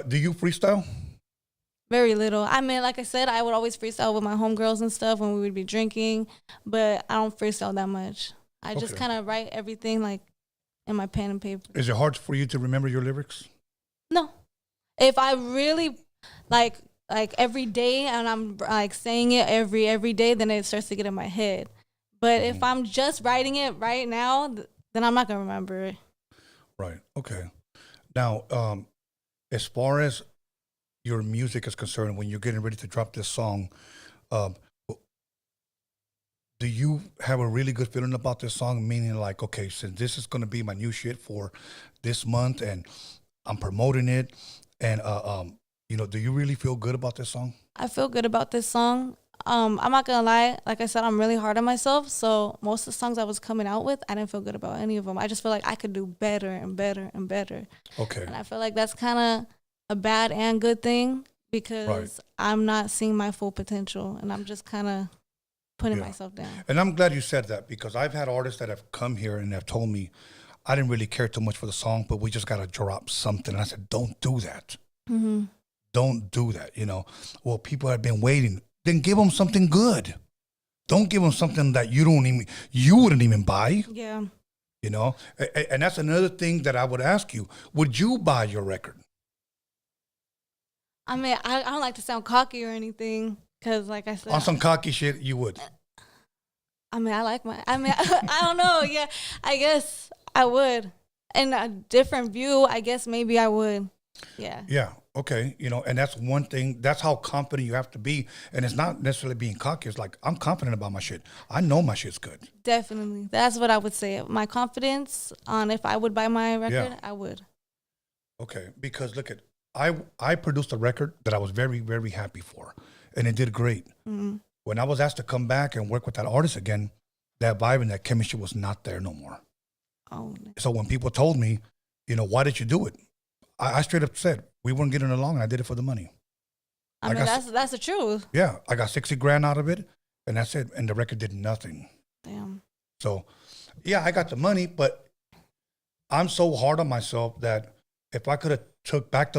do you freestyle? Very little. I mean, like I said, I would always freestyle with my homegirls and stuff when we would be drinking, but I don't freestyle that much. I just kind of write everything like in my pen and paper. Is it hard for you to remember your lyrics? No. If I really like every day and I'm like saying it every day, then it starts to get in my head. But if I'm just writing it right now, then I'm not gonna remember it. Right. Okay. Now, as far as your music is concerned, when you're getting ready to drop this song, um, do you have a really good feeling about this song? Meaning, like, okay, since this is going to be my new shit for this month, and I'm promoting it, and do you really feel good about this song? I feel good about this song. I'm not gonna lie. Like I said, I'm really hard on myself. So most of the songs I was coming out with, I didn't feel good about any of them. I just feel like I could do better and better and better. Okay. And I feel like that's kind of a bad and good thing because I'm not seeing my full potential, and I'm just kind of putting myself down. And I'm glad you said that, because I've had artists that have come here and have told me, I didn't really care too much for the song, but we just got to drop something. And I said, don't do that. Mm-hmm. Don't do that. Well, people have been waiting. Then give them something good. Don't give them something that you wouldn't even buy. Yeah. And that's another thing that I would ask you. Would you buy your record? I mean, I don't like to sound cocky or anything, because like I said, On some cocky shit, you would. I mean, I don't know. Yeah, I guess I would. In a different view, I guess maybe I would. Yeah. Yeah. Okay. And that's one thing. That's how confident you have to be. And it's not necessarily being cocky. It's like, I'm confident about my shit. I know my shit's good. Definitely. That's what I would say. My confidence on if I would buy my record, I would. Okay. Because look I produced a record that I was very, very happy for. And it did great. Mm-hmm. When I was asked to come back and work with that artist again, that vibe and that chemistry was not there no more. Oh. So when people told me, why did you do it? I straight up said, we weren't getting along, and I did it for the money. I mean, that's the truth. Yeah, I got $60,000 out of it, and that's it. And the record did nothing. Damn. So, yeah, I got the money, but I'm so hard on myself that if I could have given back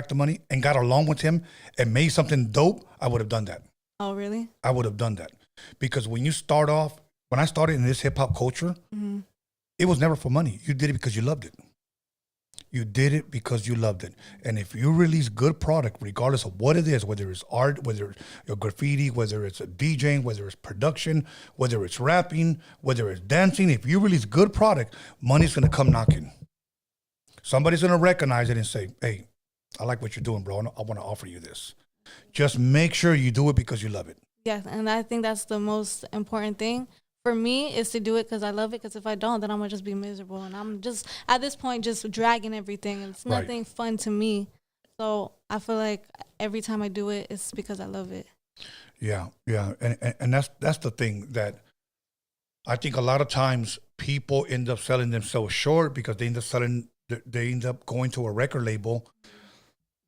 the money and got along with him and made something dope, I would have done that. Oh, really? I would have done that. Because when I started in this hip hop culture, mm-hmm. It was never for money. You did it because you loved it. You did it because you loved it. And if you release good product, regardless of what it is, whether it's art, whether it's graffiti, whether it's a DJing, whether it's production, whether it's rapping, whether it's dancing, if you release good product, money's going to come knocking. Somebody's going to recognize it and say, hey, I like what you're doing, bro. I want to offer you this. Just make sure you do it because you love it. Yeah, and I think that's the most important thing. For me, is to do it because I love it, because if I don't, then I'm going to just be miserable. And I'm just, at this point, just dragging everything. It's nothing fun to me. So I feel like every time I do it, it's because I love it. Yeah. And that's the thing that I think a lot of times people end up selling themselves short because they end up going to a record label.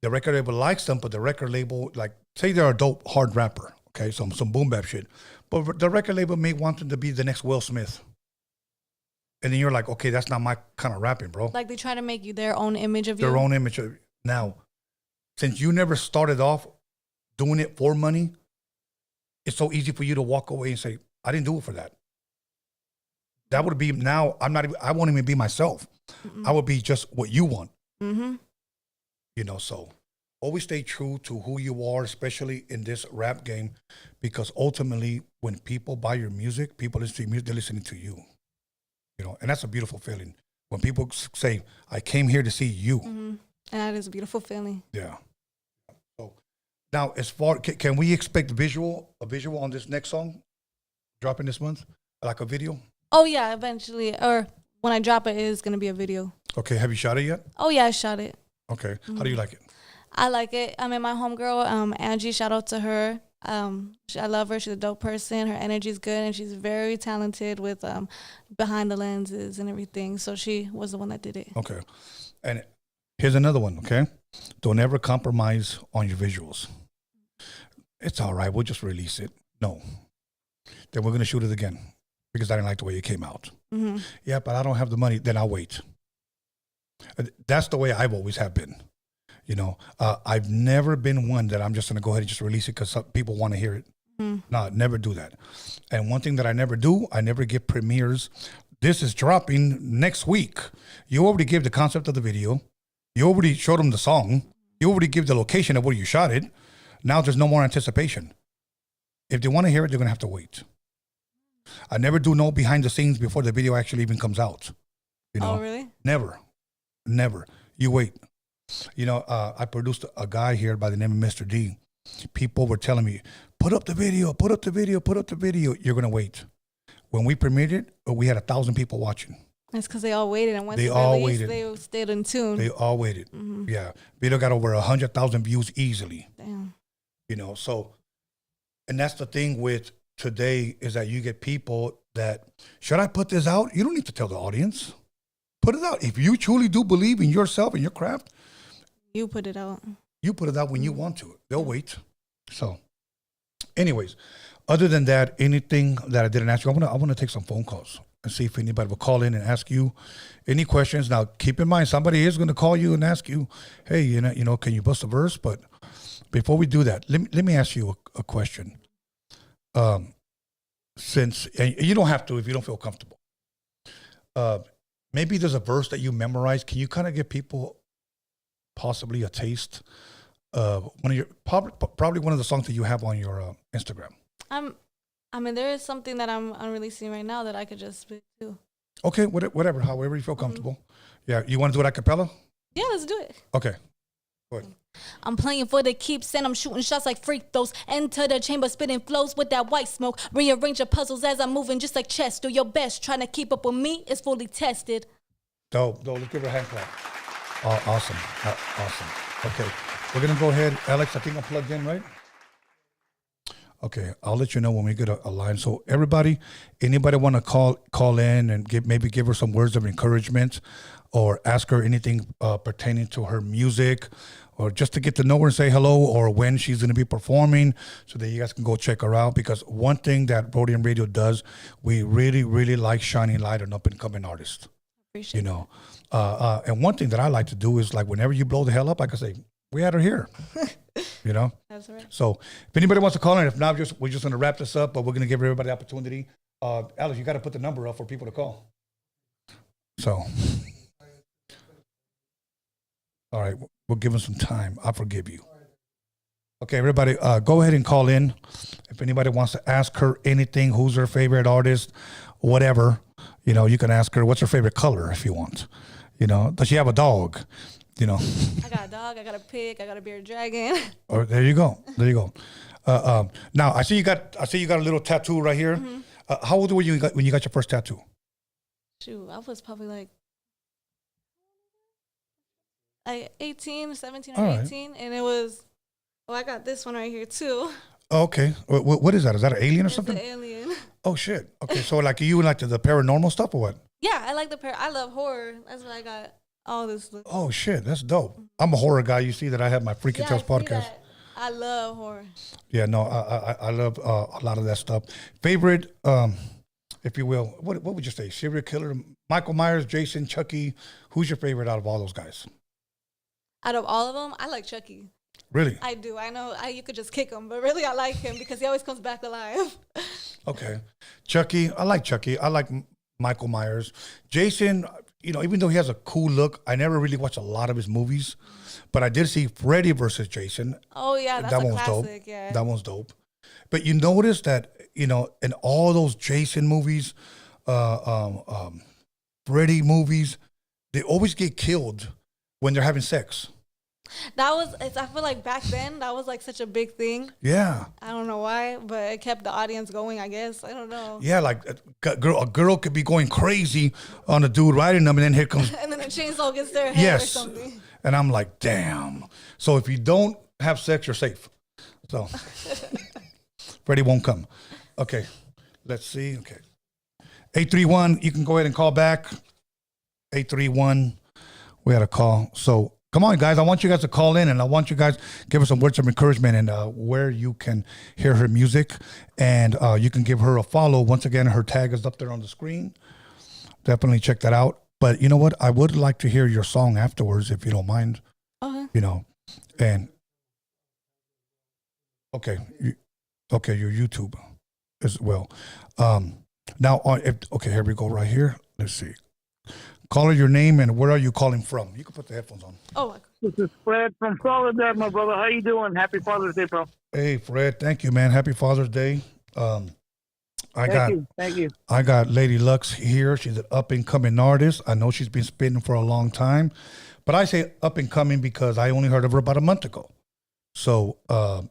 The record label likes them, but the record label, like, say they're a dope, hard rapper, okay, some boom bap shit. But the record label may want them to be the next Will Smith. And then you're like, okay, that's not my kind of rapping, bro. Like they try to make you their own image of you. Their own image. Now, since you never started off doing it for money, it's so easy for you to walk away and say, I didn't do it for that. That would be, now I won't even be myself. Mm-mm. I would be just what you want. Mm-hmm. So always stay true to who you are, especially in this rap game, because ultimately when people buy your music, people listen to your music, they're listening to you. And that's a beautiful feeling. When people say, I came here to see you. Mm-hmm. And that is a beautiful feeling. Yeah. So now, as far, can we expect a visual on this next song dropping this month? Like a video? Oh, yeah, eventually. Or when I drop it, it is going to be a video. Okay. Have you shot it yet? Oh, yeah, I shot it. Okay. Mm-hmm. How do you like it? I like it. I mean, my homegirl, Angie, shout out to her. I love her. She's a dope person. Her energy is good, and she's very talented with behind the lenses and everything. So she was the one that did it. Okay. And here's another one, okay? Don't ever compromise on your visuals. It's all right. We'll just release it. No. Then we're going to shoot it again because I didn't like the way it came out. Mm-hmm. Yeah, but I don't have the money. Then I'll wait. That's the way I've always have been. I've never been one that I'm just going to go ahead and just release it because people want to hear it. Mm. No, never do that. And one thing that I never do, I never give premieres. This is dropping next week. You already gave the concept of the video. You already showed them the song. You already give the location of where you shot it. Now there's no more anticipation. If they want to hear it, they're going to have to wait. I never do no behind the scenes before the video actually even comes out. You know? Oh, really? Never. You wait. You know, I produced a guy here by the name of Mr. D. People were telling me, put up the video. You're going to wait. When we premiered it, we had 1,000 people watching. That's because they all waited, and once they it all released, waited. they stayed in tune. They all waited. Yeah. Video got over 100,000 views easily. Damn. You know, so, and that's the thing with today is that you get people that, should I put this out? You don't need to tell the audience. Put it out. If you truly do believe in yourself and your craft, you put it out. You put it out when you want to. They'll wait. So, anyways, other than that, anything that I didn't ask you, I want to take some phone calls and see if anybody will call in and ask you any questions. Now, keep in mind, somebody is going to call you and ask you, hey, you know, can you bust a verse? But before we do that, let me ask you a question. Since, and you don't have to if you don't feel comfortable. Maybe there's a verse that you memorize. Can you kind of give people possibly a taste of one of your, probably one of the songs that you have on your Instagram? I mean, there is something that I'm releasing right now that I could just spit too. Okay, whatever, however you feel comfortable. Yeah, you want to do it a cappella? Yeah, let's do it. Okay, go ahead. I'm playing for the keeps and I'm shooting shots like free throws. Enter the chamber, spitting flows with that white smoke. Rearrange your puzzles as I'm moving just like chess. Do your best, trying to keep up with me is fully tested. Dope. Let's give her a hand clap. Oh, awesome. Awesome. Okay, we're going to go ahead. Alex, I think I'm plugged in, right? Okay, I'll let you know when we get a line. So everybody, anybody want to call in and maybe give her some words of encouragement or ask her anything pertaining to her music, or just to get to know her and say hello, or when she's going to be performing, so that you guys can go check her out. Because one thing that Roadium Radio does, we really, really like shining light on up-and-coming artists. Appreciate you know. And one thing that I like to do is, like, whenever you blow the hell up, I can say, we had her here. You know? That's right. So if anybody wants to call in, if not, we're just going to wrap this up, but we're going to give everybody the opportunity. Alex, you got to put the number up for people to call. So, all right, we'll give them some time. I forgive you. Okay, everybody, go ahead and call in. If anybody wants to ask her anything, who's her favorite artist, whatever, you know, you can ask her what's her favorite color if you want. You know, does she have a dog? You know, I got a dog, I got a pig, I got a bearded dragon. Or there you go. Now I see you got a little tattoo right here. Mm-hmm. How old were you when you got your first tattoo? Shoot, I was probably like 18, 17 or 18, and it was. Oh, I got this one right here too. Okay, what is that? Is that an alien or something? It's an alien. Oh shit. Okay, so like you like the paranormal stuff or what? Yeah, I like I love horror. That's why I got all this. Oh shit, that's dope. I'm a horror guy. You see that I have my Freaky Tales podcast. I love horror. Yeah, no, I love a lot of that stuff. Favorite, if you will, what would you say? Serial killer, Michael Myers, Jason, Chucky. Who's your favorite out of all those guys? Out of all of them, I like Chucky. Really? I do. I know you could just kick him, but really I like him because he always comes back alive. Okay. Chucky, I like Chucky. I like Michael Myers. Jason, you know, even though he has a cool look, I never really watched a lot of his movies, but I did see Freddy versus Jason. Oh, yeah, that's that a one was classic, dope. Yeah. That one's dope. But you notice that, you know, in all those Jason movies, Freddy movies, they always get killed when they're having sex. I feel like back then, that was like such a big thing. Yeah. I don't know why, but it kept the audience going, I guess. I don't know. Yeah, like a girl could be going crazy on a dude riding them, and then here comes... and then the chainsaw gets their head or something. And I'm like, damn. So if you don't have sex, you're safe. So Freddie won't come. Okay, let's see. Okay. 831, you can go ahead and call back. 831, we had a call. So come on, guys. I want you guys to call in, and I want you guys to give her some words of encouragement and where you can hear her music. And you can give her a follow. Once again, her tag is up there on the screen. Definitely check that out. But you know what? I would like to hear your song afterwards, if you don't mind. Okay. You know, and okay, your YouTube as well. Now, here we go right here. Let's see. Caller, your name and where are you calling from? You can put the headphones on. Oh, This is Fred from Florida, my brother. How you doing? Happy Father's Day, bro. Hey, Fred. Thank you, man. Happy Father's Day. Thank you. I got Lady Lux here. She's an up and coming artist. I know she's been spitting for a long time, but I say up and coming because I only heard of her about a month ago. So,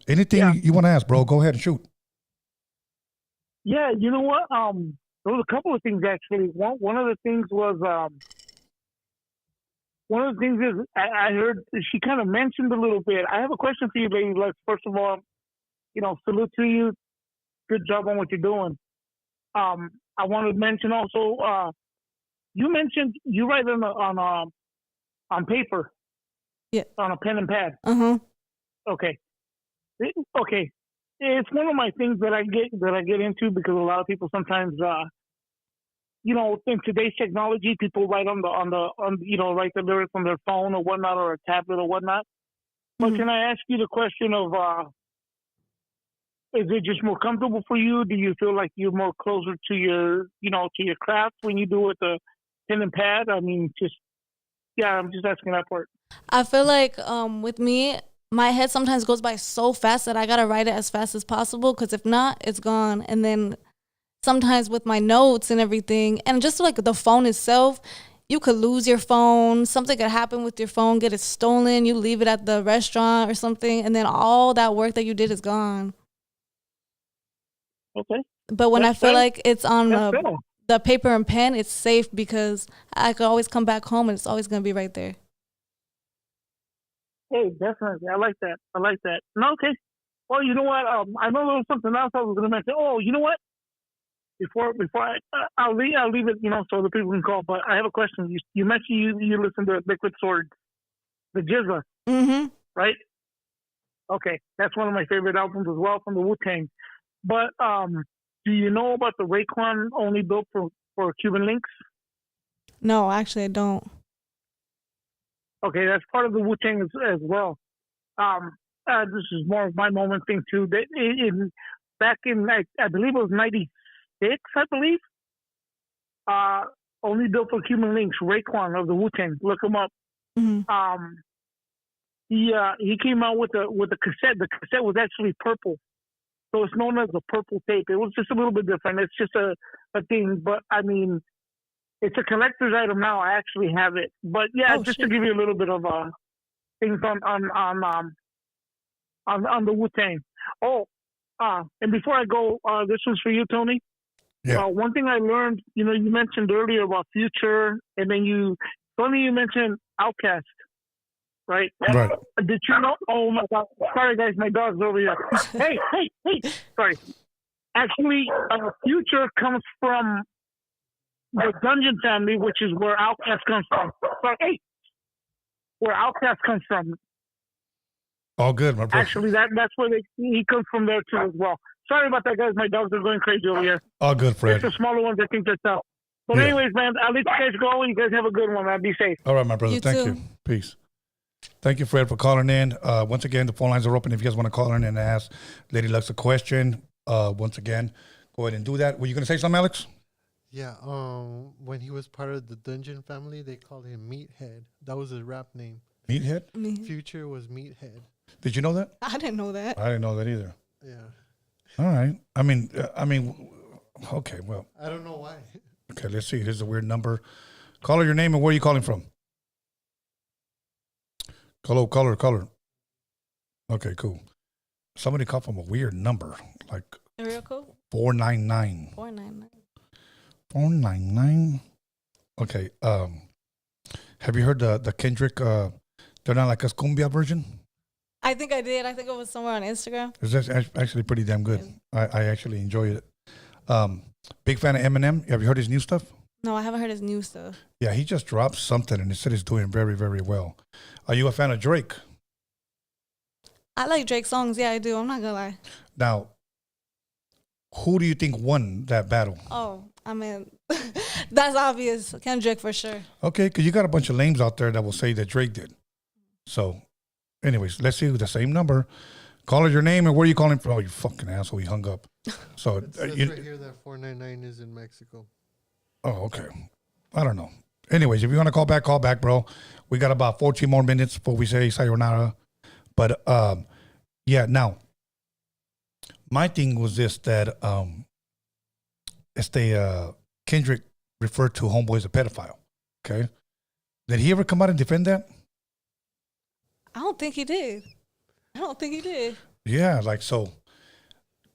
anything you want to ask, bro? Go ahead and shoot. Yeah, you know what? There was a couple of things actually. One of the things was I heard she kind of mentioned a little bit. I have a question for you, Lady Lux. First of all, salute to you. Good job on what you're doing. I want to mention also, you mentioned you write on paper, on a pen and pad. Okay. Okay. It's one of my things that I get into because a lot of people sometimes, in today's technology, people write write the lyrics on their phone or whatnot or a tablet or whatnot. But can I ask you the question of, is it just more comfortable for you? Do you feel like you're more closer to your craft when you do it with the pen and pad? I mean, I'm just asking that part. I feel like with me, my head sometimes goes by so fast that I got to write it as fast as possible because if not, it's gone. And then sometimes with my notes and everything, and just like the phone itself, you could lose your phone. Something could happen with your phone, get it stolen. You leave it at the restaurant or something, and then all that work that you did is gone. Okay. But when I feel like it's on the paper and pen, it's safe because I could always come back home and it's always going to be right there. Hey, definitely. I like that. No, okay. Well, you know what? I know there was something else I was going to mention. Oh, you know what? Before I'll leave it, so the people can call. But I have a question. You mentioned you listen to Liquid Sword, the Jizza, right? Okay, that's one of my favorite albums as well from the Wu-Tang. But do you know about the Raekwon only built for Cuban links? No, actually, I don't. Okay, that's part of the Wu-Tang as well. This is more of my moment thing too. Back in, I believe it was 96, I believe. Only built for Cuban links, Raekwon of the Wu-Tang. Look him up. He came out with a cassette. The cassette was actually purple. So it's known as the purple tape. It was just a little bit different. It's just a thing. But, I mean, it's a collector's item now. I actually have it. But, to give you a little bit of things on the Wu-Tang. Oh, and before I go, this one's for you, Tony. Yeah. One thing I learned, you mentioned earlier about Future, and then you mentioned Outkast. Right. Did you know? Oh my God! Sorry, guys, my dog's over here. Hey! Sorry. Actually, Future comes from the Dungeon family, which is where Outkast comes from. Sorry, where Outkast comes from. All good, my brother. Actually, that's where he comes from there too as well. Sorry about that, guys. My dogs are going crazy over here. All good, Fred. It's the smaller ones. I think they're tough. But anyways, man, I'll let you guys go. You guys have a good one, man. Be safe. All right, my brother. Thank you. Peace. Thank you, Fred, for calling in. Once again, the phone lines are open. If you guys want to call in and ask Lady Lux a question, once again, go ahead and do that. Were you going to say something, Alex? Yeah. When he was part of the Dungeon family, they called him Meathead. That was his rap name. Meathead? Future was Meathead. Did you know that? I didn't know that. I didn't know that either. Yeah. All right. I mean, okay, well. I don't know why. Okay, let's see. Here's a weird number. Caller, your name and where are you calling from? Hello, caller. Okay, cool. Somebody called from a weird number, like Area code? 499. 499. 499. Okay. Have you heard the Kendrick? They're not like a cumbia version. I think I did. I think it was somewhere on Instagram. It's actually pretty damn good. I actually enjoy it. Big fan of Eminem. Have you heard his new stuff? No, I haven't heard his new stuff. Yeah, he just dropped something and he said he's doing very, very well. Are you a fan of Drake? I like Drake songs. Yeah, I do. I'm not going to lie. Now, who do you think won that battle? Oh, I mean, that's obvious. Kendrick for sure. Okay, because you got a bunch of lames out there that will say that Drake did. So, anyways, let's see the same number. Call us your name and where are you calling from? Oh, you fucking asshole. He hung up. So, It says right here that 499 is in Mexico. Oh, okay. I don't know. Anyways, if you want to call back, bro. We got about 14 more minutes before we say sayonara. But yeah, now my thing was this that Kendrick referred to Homeboy as a pedophile. Okay. Did he ever come out and defend that? I don't think he did. Yeah, like so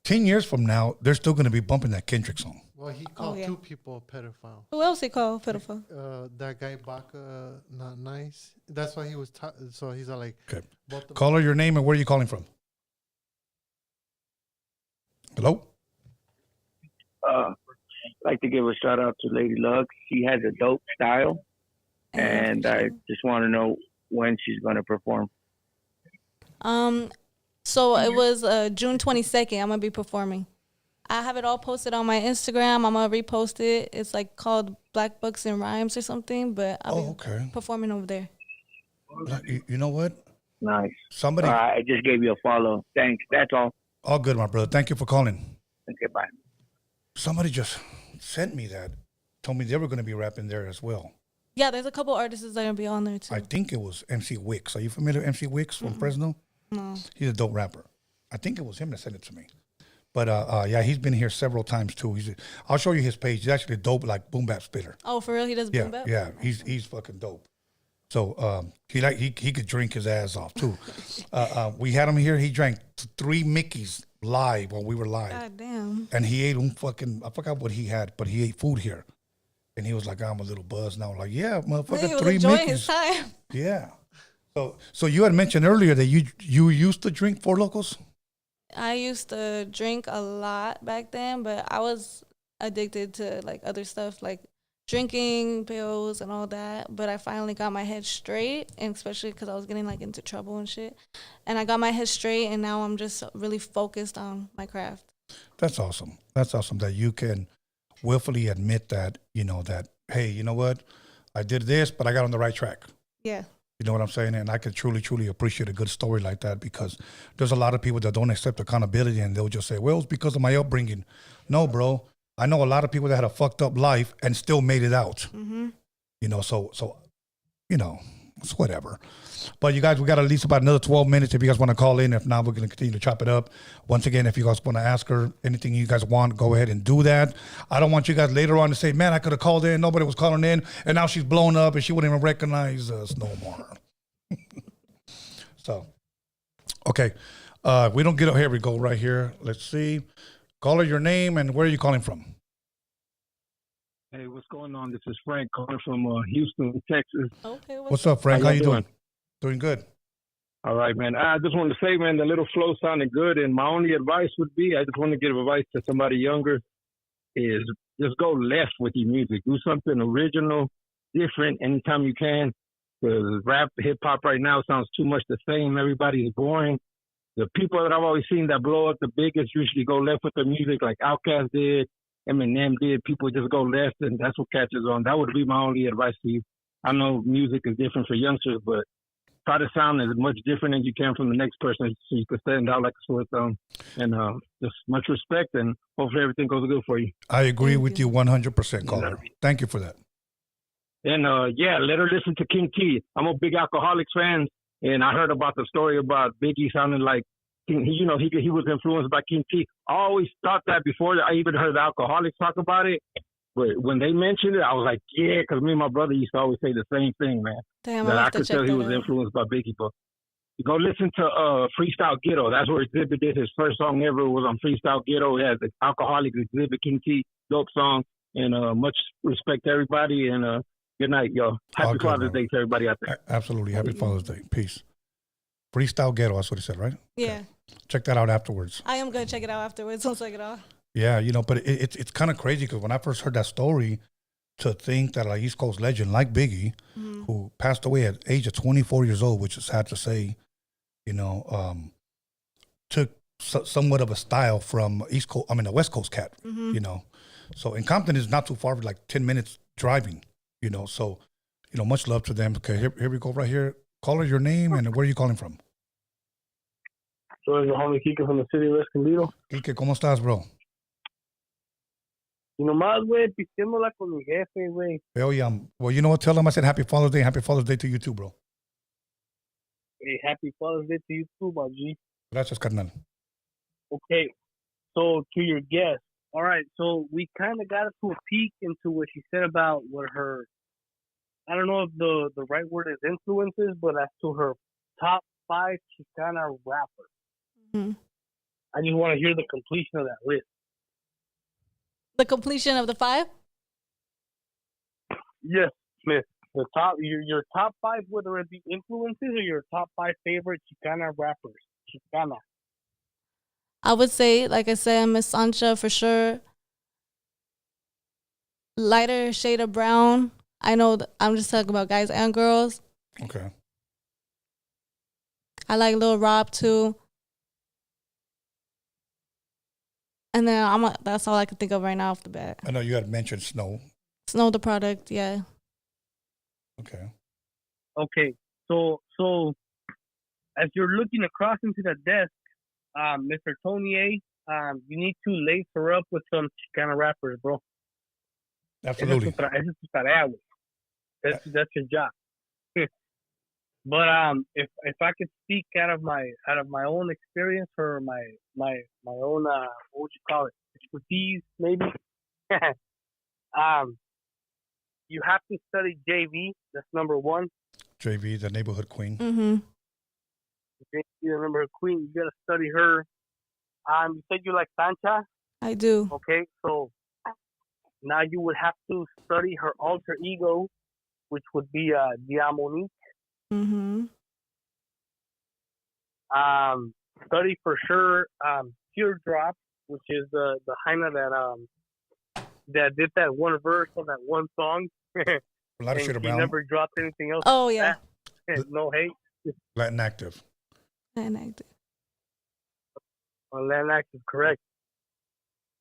10 years from now, they're still gonna be bumping that Kendrick song. Well, he called two people a pedophile. Who else he called pedophile? That guy Baca, not nice. That's why he was. So he's like. Okay. Caller, your name and where are you calling from? Hello. I'd like to give a shout out to Lady Luck. She has a dope style, and I just want to know when she's going to perform. So it was June 22nd. I'm gonna be performing. I have it all posted on my Instagram. I'm gonna repost it. It's like called Black Books and Rhymes or something. But I'll be performing over there. You know what? Nice. Somebody. I just gave you a follow. Thanks. That's all. All good, my brother. Thank you for calling. Okay, bye. Somebody just sent me that. Told me they were going to be rapping there as well. Yeah, there's a couple artists that are gonna be on there too. I think it was MC Wicks. Are you familiar with MC Wicks from Fresno? No. He's a dope rapper. I think it was him that sent it to me. But yeah, he's been here several times too. I'll show you his page. He's actually dope, like boom bap spitter. Oh, for real? He does boom bap? Yeah, he's fucking dope. So he could drink his ass off too. We had him here. He drank 3 Mickeys live while we were live. God damn. And he ate I forgot what he had, but he ate food here. And he was like, I'm a little buzzed now. Like, yeah, motherfucker, He was 3 enjoying Mickeys. his time. Yeah. So you had mentioned earlier that you used to drink Four Locos? I used to drink a lot back then, but I was addicted to like other stuff like drinking, pills, and all that. But I finally got my head straight, and especially because I was getting like into trouble and shit. And I got my head straight, and now I'm just really focused on my craft. That's awesome. That's awesome that you can willfully admit that, that, hey, you know what? I did this, but I got on the right track. Yeah. You know what I'm saying? And I can truly, truly appreciate a good story like that because there's a lot of people that don't accept accountability and they'll just say, well, it's because of my upbringing. No, bro. I know a lot of people that had a fucked up life and still made it out. Mm-hmm. So it's whatever. But you guys, we got at least about another 12 minutes if you guys want to call in. If not, we're going to continue to chop it up. Once again, if you guys want to ask her anything you guys want, go ahead and do that. I don't want you guys later on to say, man, I could have called in. Nobody was calling in. And now she's blown up and she wouldn't even recognize us no more. So, okay. We don't get up. Here we go right here. Let's see. Caller, your name and where are you calling from? Hey, what's going on? This is Frank calling from Houston, Texas. Okay. What's up, Frank? How you doing? Doing good. All right, man. I just wanted to say, man, the little flow sounded good. And my only advice would be, I just want to give advice to somebody younger, is just go left with your music. Do something original, different anytime you can. Because rap, hip-hop right now sounds too much the same. Everybody's boring. The people that I've always seen that blow up the biggest usually go left with their music, like Outkast did, Eminem did. People just go left, and that's what catches on. That would be my only advice to you. I know music is different for youngsters, but try to sound as much different as you can from the next person so you can stand out like a sore thumb. And just much respect, and hopefully everything goes good for you. I agree with you 100%, caller. Thank you for that. And, yeah, let her listen to King T. I'm a big Alcoholics fan, and I heard about the story about Biggie sounding like he was influenced by King T. I always thought that before I even heard the Alcoholics talk about it. But when they mentioned it, I was like, yeah, because me and my brother used to always say the same thing, man. Damn, that I could tell he was influenced by Biggie. But you go listen to Freestyle Ghetto. That's where Exhibit did his first song ever. Was on Freestyle Ghetto. It has the Alcoholics, Exhibit, King T, dope song. And much respect to everybody. And good night, y'all. Happy Father's Day to everybody out there. Absolutely. Happy Father's Day. Peace. Freestyle Ghetto, that's what he said, right? Yeah. Okay. Check that out afterwards. I am going to check it out afterwards. I'll check it out. Yeah, but it's kind of crazy because when I first heard that story, to think that an East Coast legend like Biggie, who passed away at the age of 24 years old, which is sad to say, took somewhat of a style from a West Coast cat, So, and Compton is not too far, like 10 minutes driving, So, much love to them. Okay, here we go right here. Caller, your name and where are you calling from? So it's your homie Kike from the city of Escondido. Kike, ¿cómo estás, bro? Y nomás, güey, pisteándola con mi jefe, güey. Hell yeah. Well, you know what? Tell them I said Happy Father's Day. Happy Father's Day to you too, bro. Hey, happy Father's Day to you too, my G. Gracias, carnal. Okay, so to your guest. All right, so we kind of got to a peek into what she said about what her, I don't know if the right word is influences, but as to her top 5 Chicana rappers. Mhm. I just want to hear the completion of that list. The completion of the 5? Yes, Smith. The top, your top 5, whether it be influences or your top 5 favorite Chicana rappers. Chicana. I would say, like I said, Miss Sancha for sure. Lighter shade of brown. I know I'm just talking about guys and girls. Okay. I like Lil Rob too. And then that's all I can think of right now off the bat. I know you had mentioned Snow. Snow the Product, yeah. Okay. Okay, so as you're looking across into the desk, Mr. Tony A, you need to lace her up with some Chicana rappers, bro. Absolutely. Esa es tu tarea, güey. That's your job. But if I could speak out of my own experience or my own what would you call it, expertise maybe, you have to study JV. That's number 1. JV, the neighborhood queen. Mm-hmm. JV, the neighborhood queen. You gotta study her. You said you like Sancha. I do. Okay, so now you would have to study her alter ego, which would be Diamonique. Mm-hmm. Study for sure Teardrop, which is the hyena that did that one verse on that one song. A lot of and shit she around. never dropped anything else. Oh, yeah. No hate. Latin active. And I do. On Land Active, correct.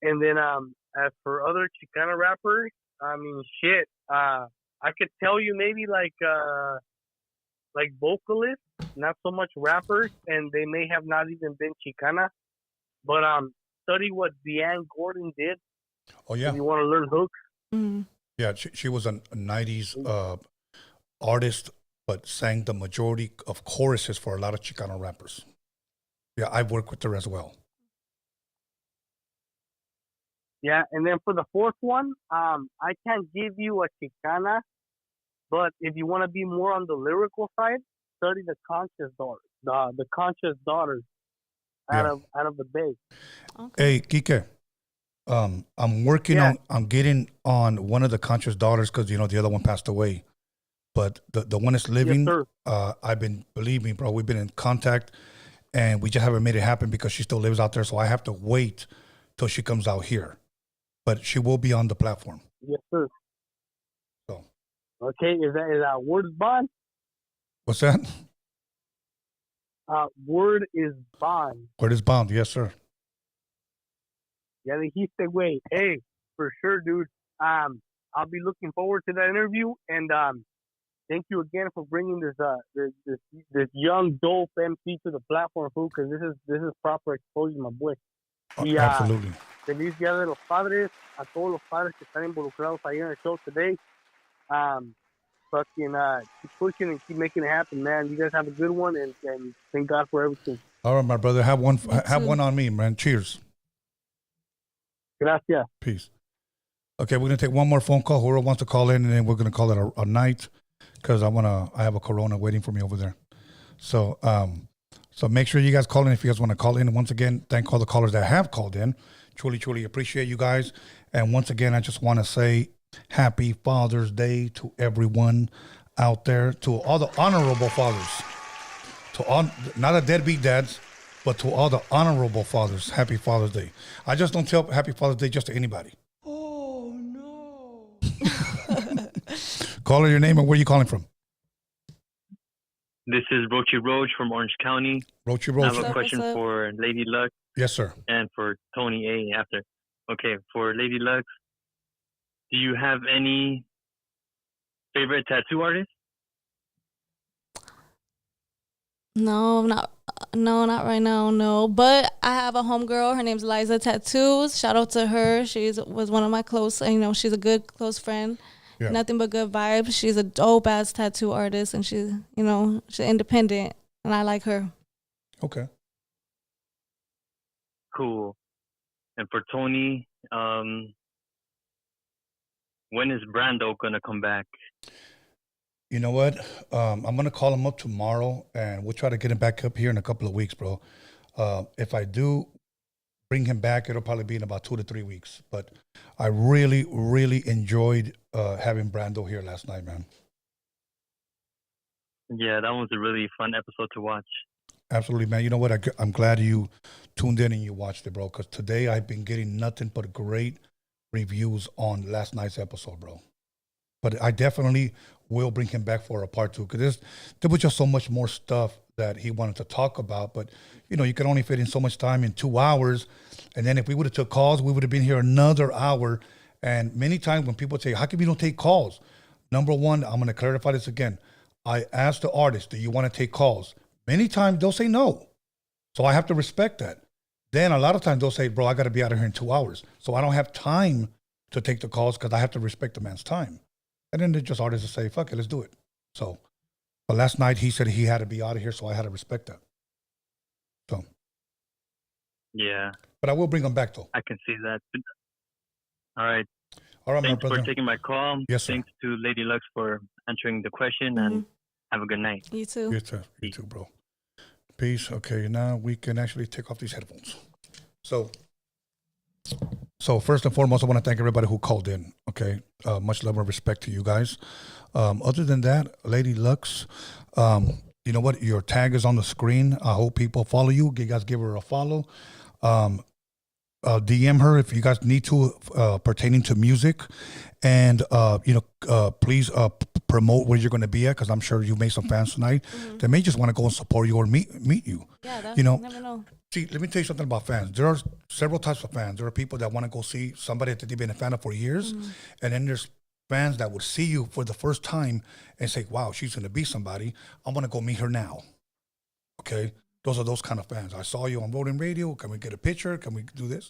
And then as for other Chicana rappers, I mean, shit. I could tell you maybe like vocalists, not so much rappers, and they may have not even been Chicana. But study what Deanne Gordon did. Oh yeah. If you want to learn hooks. Mm-hmm. Yeah, she was a 90s artist, but sang the majority of choruses for a lot of Chicano rappers. Yeah, I've worked with her as well. Yeah, and then for the 4th one, I can't give you a Chicana, but if you want to be more on the lyrical side, study the Conscious Daughters, the Conscious Daughters out of the Bay. Okay. Hey, Kike, I'm working on getting on one of the Conscious Daughters because the other one passed away, but the one that's living, Yes, believe me, bro, we've been in contact, and we just haven't made it happen because she still lives out there, so I have to wait till she comes out here. But she will be on the platform. Yes, sir. So. Okay, is that Word is Bond? What's that? Word is Bond. Word is Bond, yes, sir. Yeah, he said, wait, hey, for sure, dude. I'll be looking forward to that interview, and thank you again for bringing this young dope MC to the platform, fool, because this is proper exposure, my boy. Absolutely. Feliz Día de los Padres a todos los padres que están involucrados ahí in the show today. Keep pushing and keep making it happen, man. You guys have a good one, and thank God for everything. All right, my brother. Have one on me, man. Cheers. Gracias. Peace. Okay, we're gonna take one more phone call. Whoever wants to call in, and then we're gonna call it a night because I have a Corona waiting for me over there. So make sure you guys call in if you guys want to call in. Once again, thank all the callers that have called in. Truly appreciate you guys. And once again, I just want to say happy Father's Day to everyone out there, to all the honorable fathers, not the deadbeat dads, but to all the honorable fathers. Happy Father's Day. I just don't tell Happy Father's Day just to anybody. Oh, no. Call her your name and where are you calling from? This is Rochi Roach from Orange County. Rochi Roach. I have a question for Lady Luck. Yes, sir. And for Tony A after. Okay, for Lady Luck, do you have any favorite tattoo artists? Not right now, no. But I have a homegirl. Her name's Liza Tattoos. Shout out to her. Was one of my close. She's a good close friend. Yeah. Nothing but good vibes. She's a dope ass tattoo artist, and she's independent, and I like her. Okay. Cool. And for Tony, when is Brando gonna come back? You know what? I'm gonna call him up tomorrow, and we'll try to get him back up here in a couple of weeks, bro. If I do bring him back, it'll probably be in about 2 to 3 weeks. But I really, really enjoyed having Brando here last night, man. Yeah, that was a really fun episode to watch. Absolutely, man. You know what? I'm glad you tuned in and you watched it, bro. Because today I've been getting nothing but great reviews on last night's episode, bro. But I definitely will bring him back for a part 2 because there was just so much more stuff that he wanted to talk about. But you can only fit in so much time in 2 hours, and then if we would have took calls, we would have been here another hour. And many times when people say, "How come you don't take calls?" Number one, I'm going to clarify this again. I asked the artist, "Do you want to take calls?" Many times they'll say no, so I have to respect that. Then a lot of times they'll say, "Bro, I got to be out of here in 2 hours," so I don't have time to take the calls because I have to respect the man's time. And then there's just artists that say, "Fuck it, let's do it." So, but last night he said he had to be out of here, so I had to respect that. So, yeah. But I will bring him back though. I can see that. All right. All right, Thanks my brother. for taking my call. Yes, sir. Thanks to Lady Lux for answering the question, and have a good night. You too. You too, bro. Peace. Okay, now we can actually take off these headphones. So first and foremost, I want to thank everybody who called in. Okay, much love and respect to you guys. Other than that, Lady Lux, you know what? Your tag is on the screen. I hope people follow you. You guys give her a follow. DM her if you guys need to, pertaining to music, and please promote where you're going to be at, because I'm sure you made some fans tonight that may just want to go and support you or meet you. Yeah, that's, you never know. See, let me tell you something about fans. There are several types of fans. There are people that want to go see somebody that they've been a fan of for years, and then there's fans that would see you for the first time and say, "Wow, she's going to be somebody. I'm going to go meet her now." Okay. Those are those kind of fans. I saw you on Roadium Radio. Can we get a picture? Can we do this?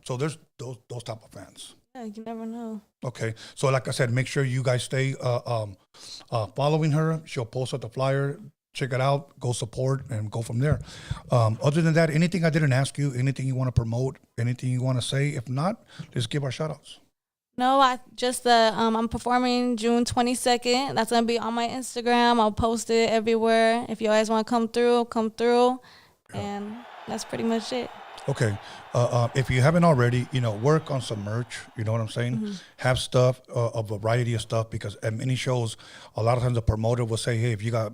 So there's those type of fans. Yeah, you never know. Okay. So like I said, make sure you guys stay following her. She'll post up the flyer. Check it out. Go support and go from there. Other than that, anything I didn't ask you, anything you want to promote, anything you want to say? If not, let's give our shout outs. No, I'm performing June 22nd. That's going to be on my Instagram. I'll post it everywhere. If you guys want to come through. Yeah. And that's pretty much it. Okay. If you haven't already, work on some merch. You know what I'm saying? Have stuff, a variety of stuff, because at many shows, a lot of times the promoter will say, "Hey, if you got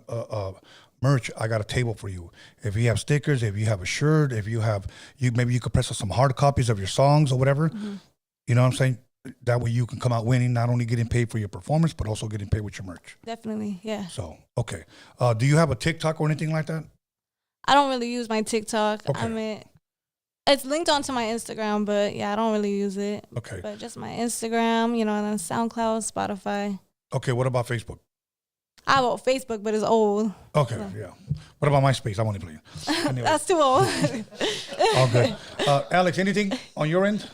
merch, I got a table for you. If you have stickers, if you have a shirt, if you have, maybe you could press up some hard copies of your songs or whatever." You know what I'm saying? That way you can come out winning, not only getting paid for your performance, but also getting paid with your merch. Definitely, yeah. So, okay. Do you have a TikTok or anything like that? I don't really use my TikTok. Okay. I mean, it's linked onto my Instagram, but yeah, I don't really use it. Okay. But just my Instagram, and then SoundCloud, Spotify. Okay, what about Facebook? I have a Facebook, but it's old. Okay, yeah. What about MySpace? I'm only playing. Anyway. That's too old. All good. Alex, anything on your end?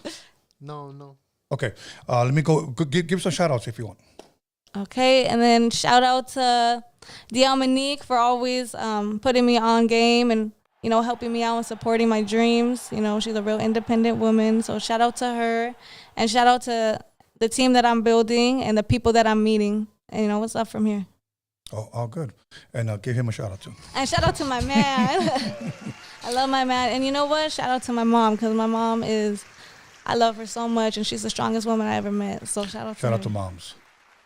No. Okay, let me go. Give some shout outs if you want. Okay, and then shout out to DL Monique for always putting me on game and, helping me out and supporting my dreams. She's a real independent woman, so shout out to her. And shout out to the team that I'm building and the people that I'm meeting. And, what's up from here. Oh, all good. And give him a shout out too. And shout out to my man. I love my man. And you know what? Shout out to my mom, because my mom I love her so much, and she's the strongest woman I ever met. So shout out to her. Shout out to moms.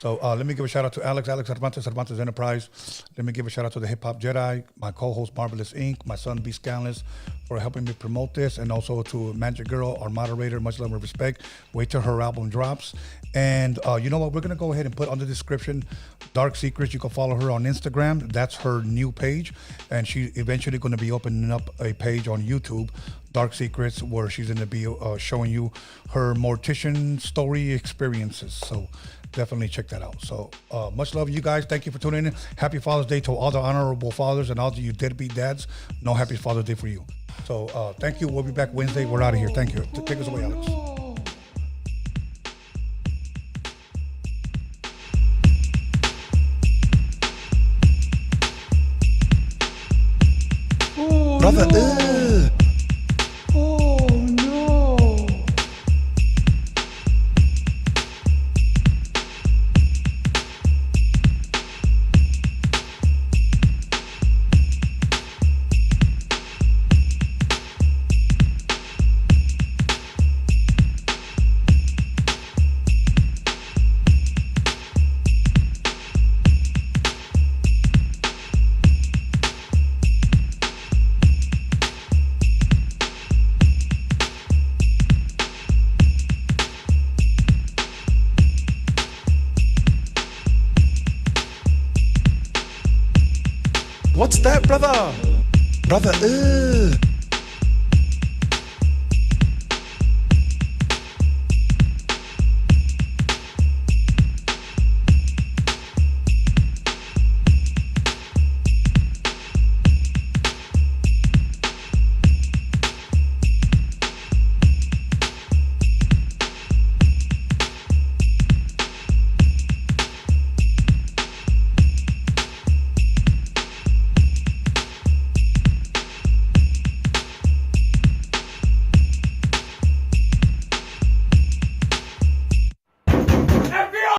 So let me give a shout out to Alex Cervantes Enterprise. Let me give a shout out to the Hip Hop Jedi, my co-host Marvelous Inc., my son B Scanless for helping me promote this, and also to Magic Girl, our moderator. Much love and respect. Wait till her album drops. And you know what? We're gonna go ahead and put on the description Dark Secrets. You can follow her on Instagram. That's her new page, and she's eventually going to be opening up a page on YouTube. Dark Secrets, where she's going to be showing you her mortician story experiences. So definitely check that out. So much love, you guys. Thank you for tuning in. Happy Father's Day to all the honorable fathers and all of you deadbeat dads. No happy Father's Day for you. So thank you. We'll be back Wednesday. We're out of here. Thank you. Take us away, Alex. Brother, Oh no. what's that, brother? Brother,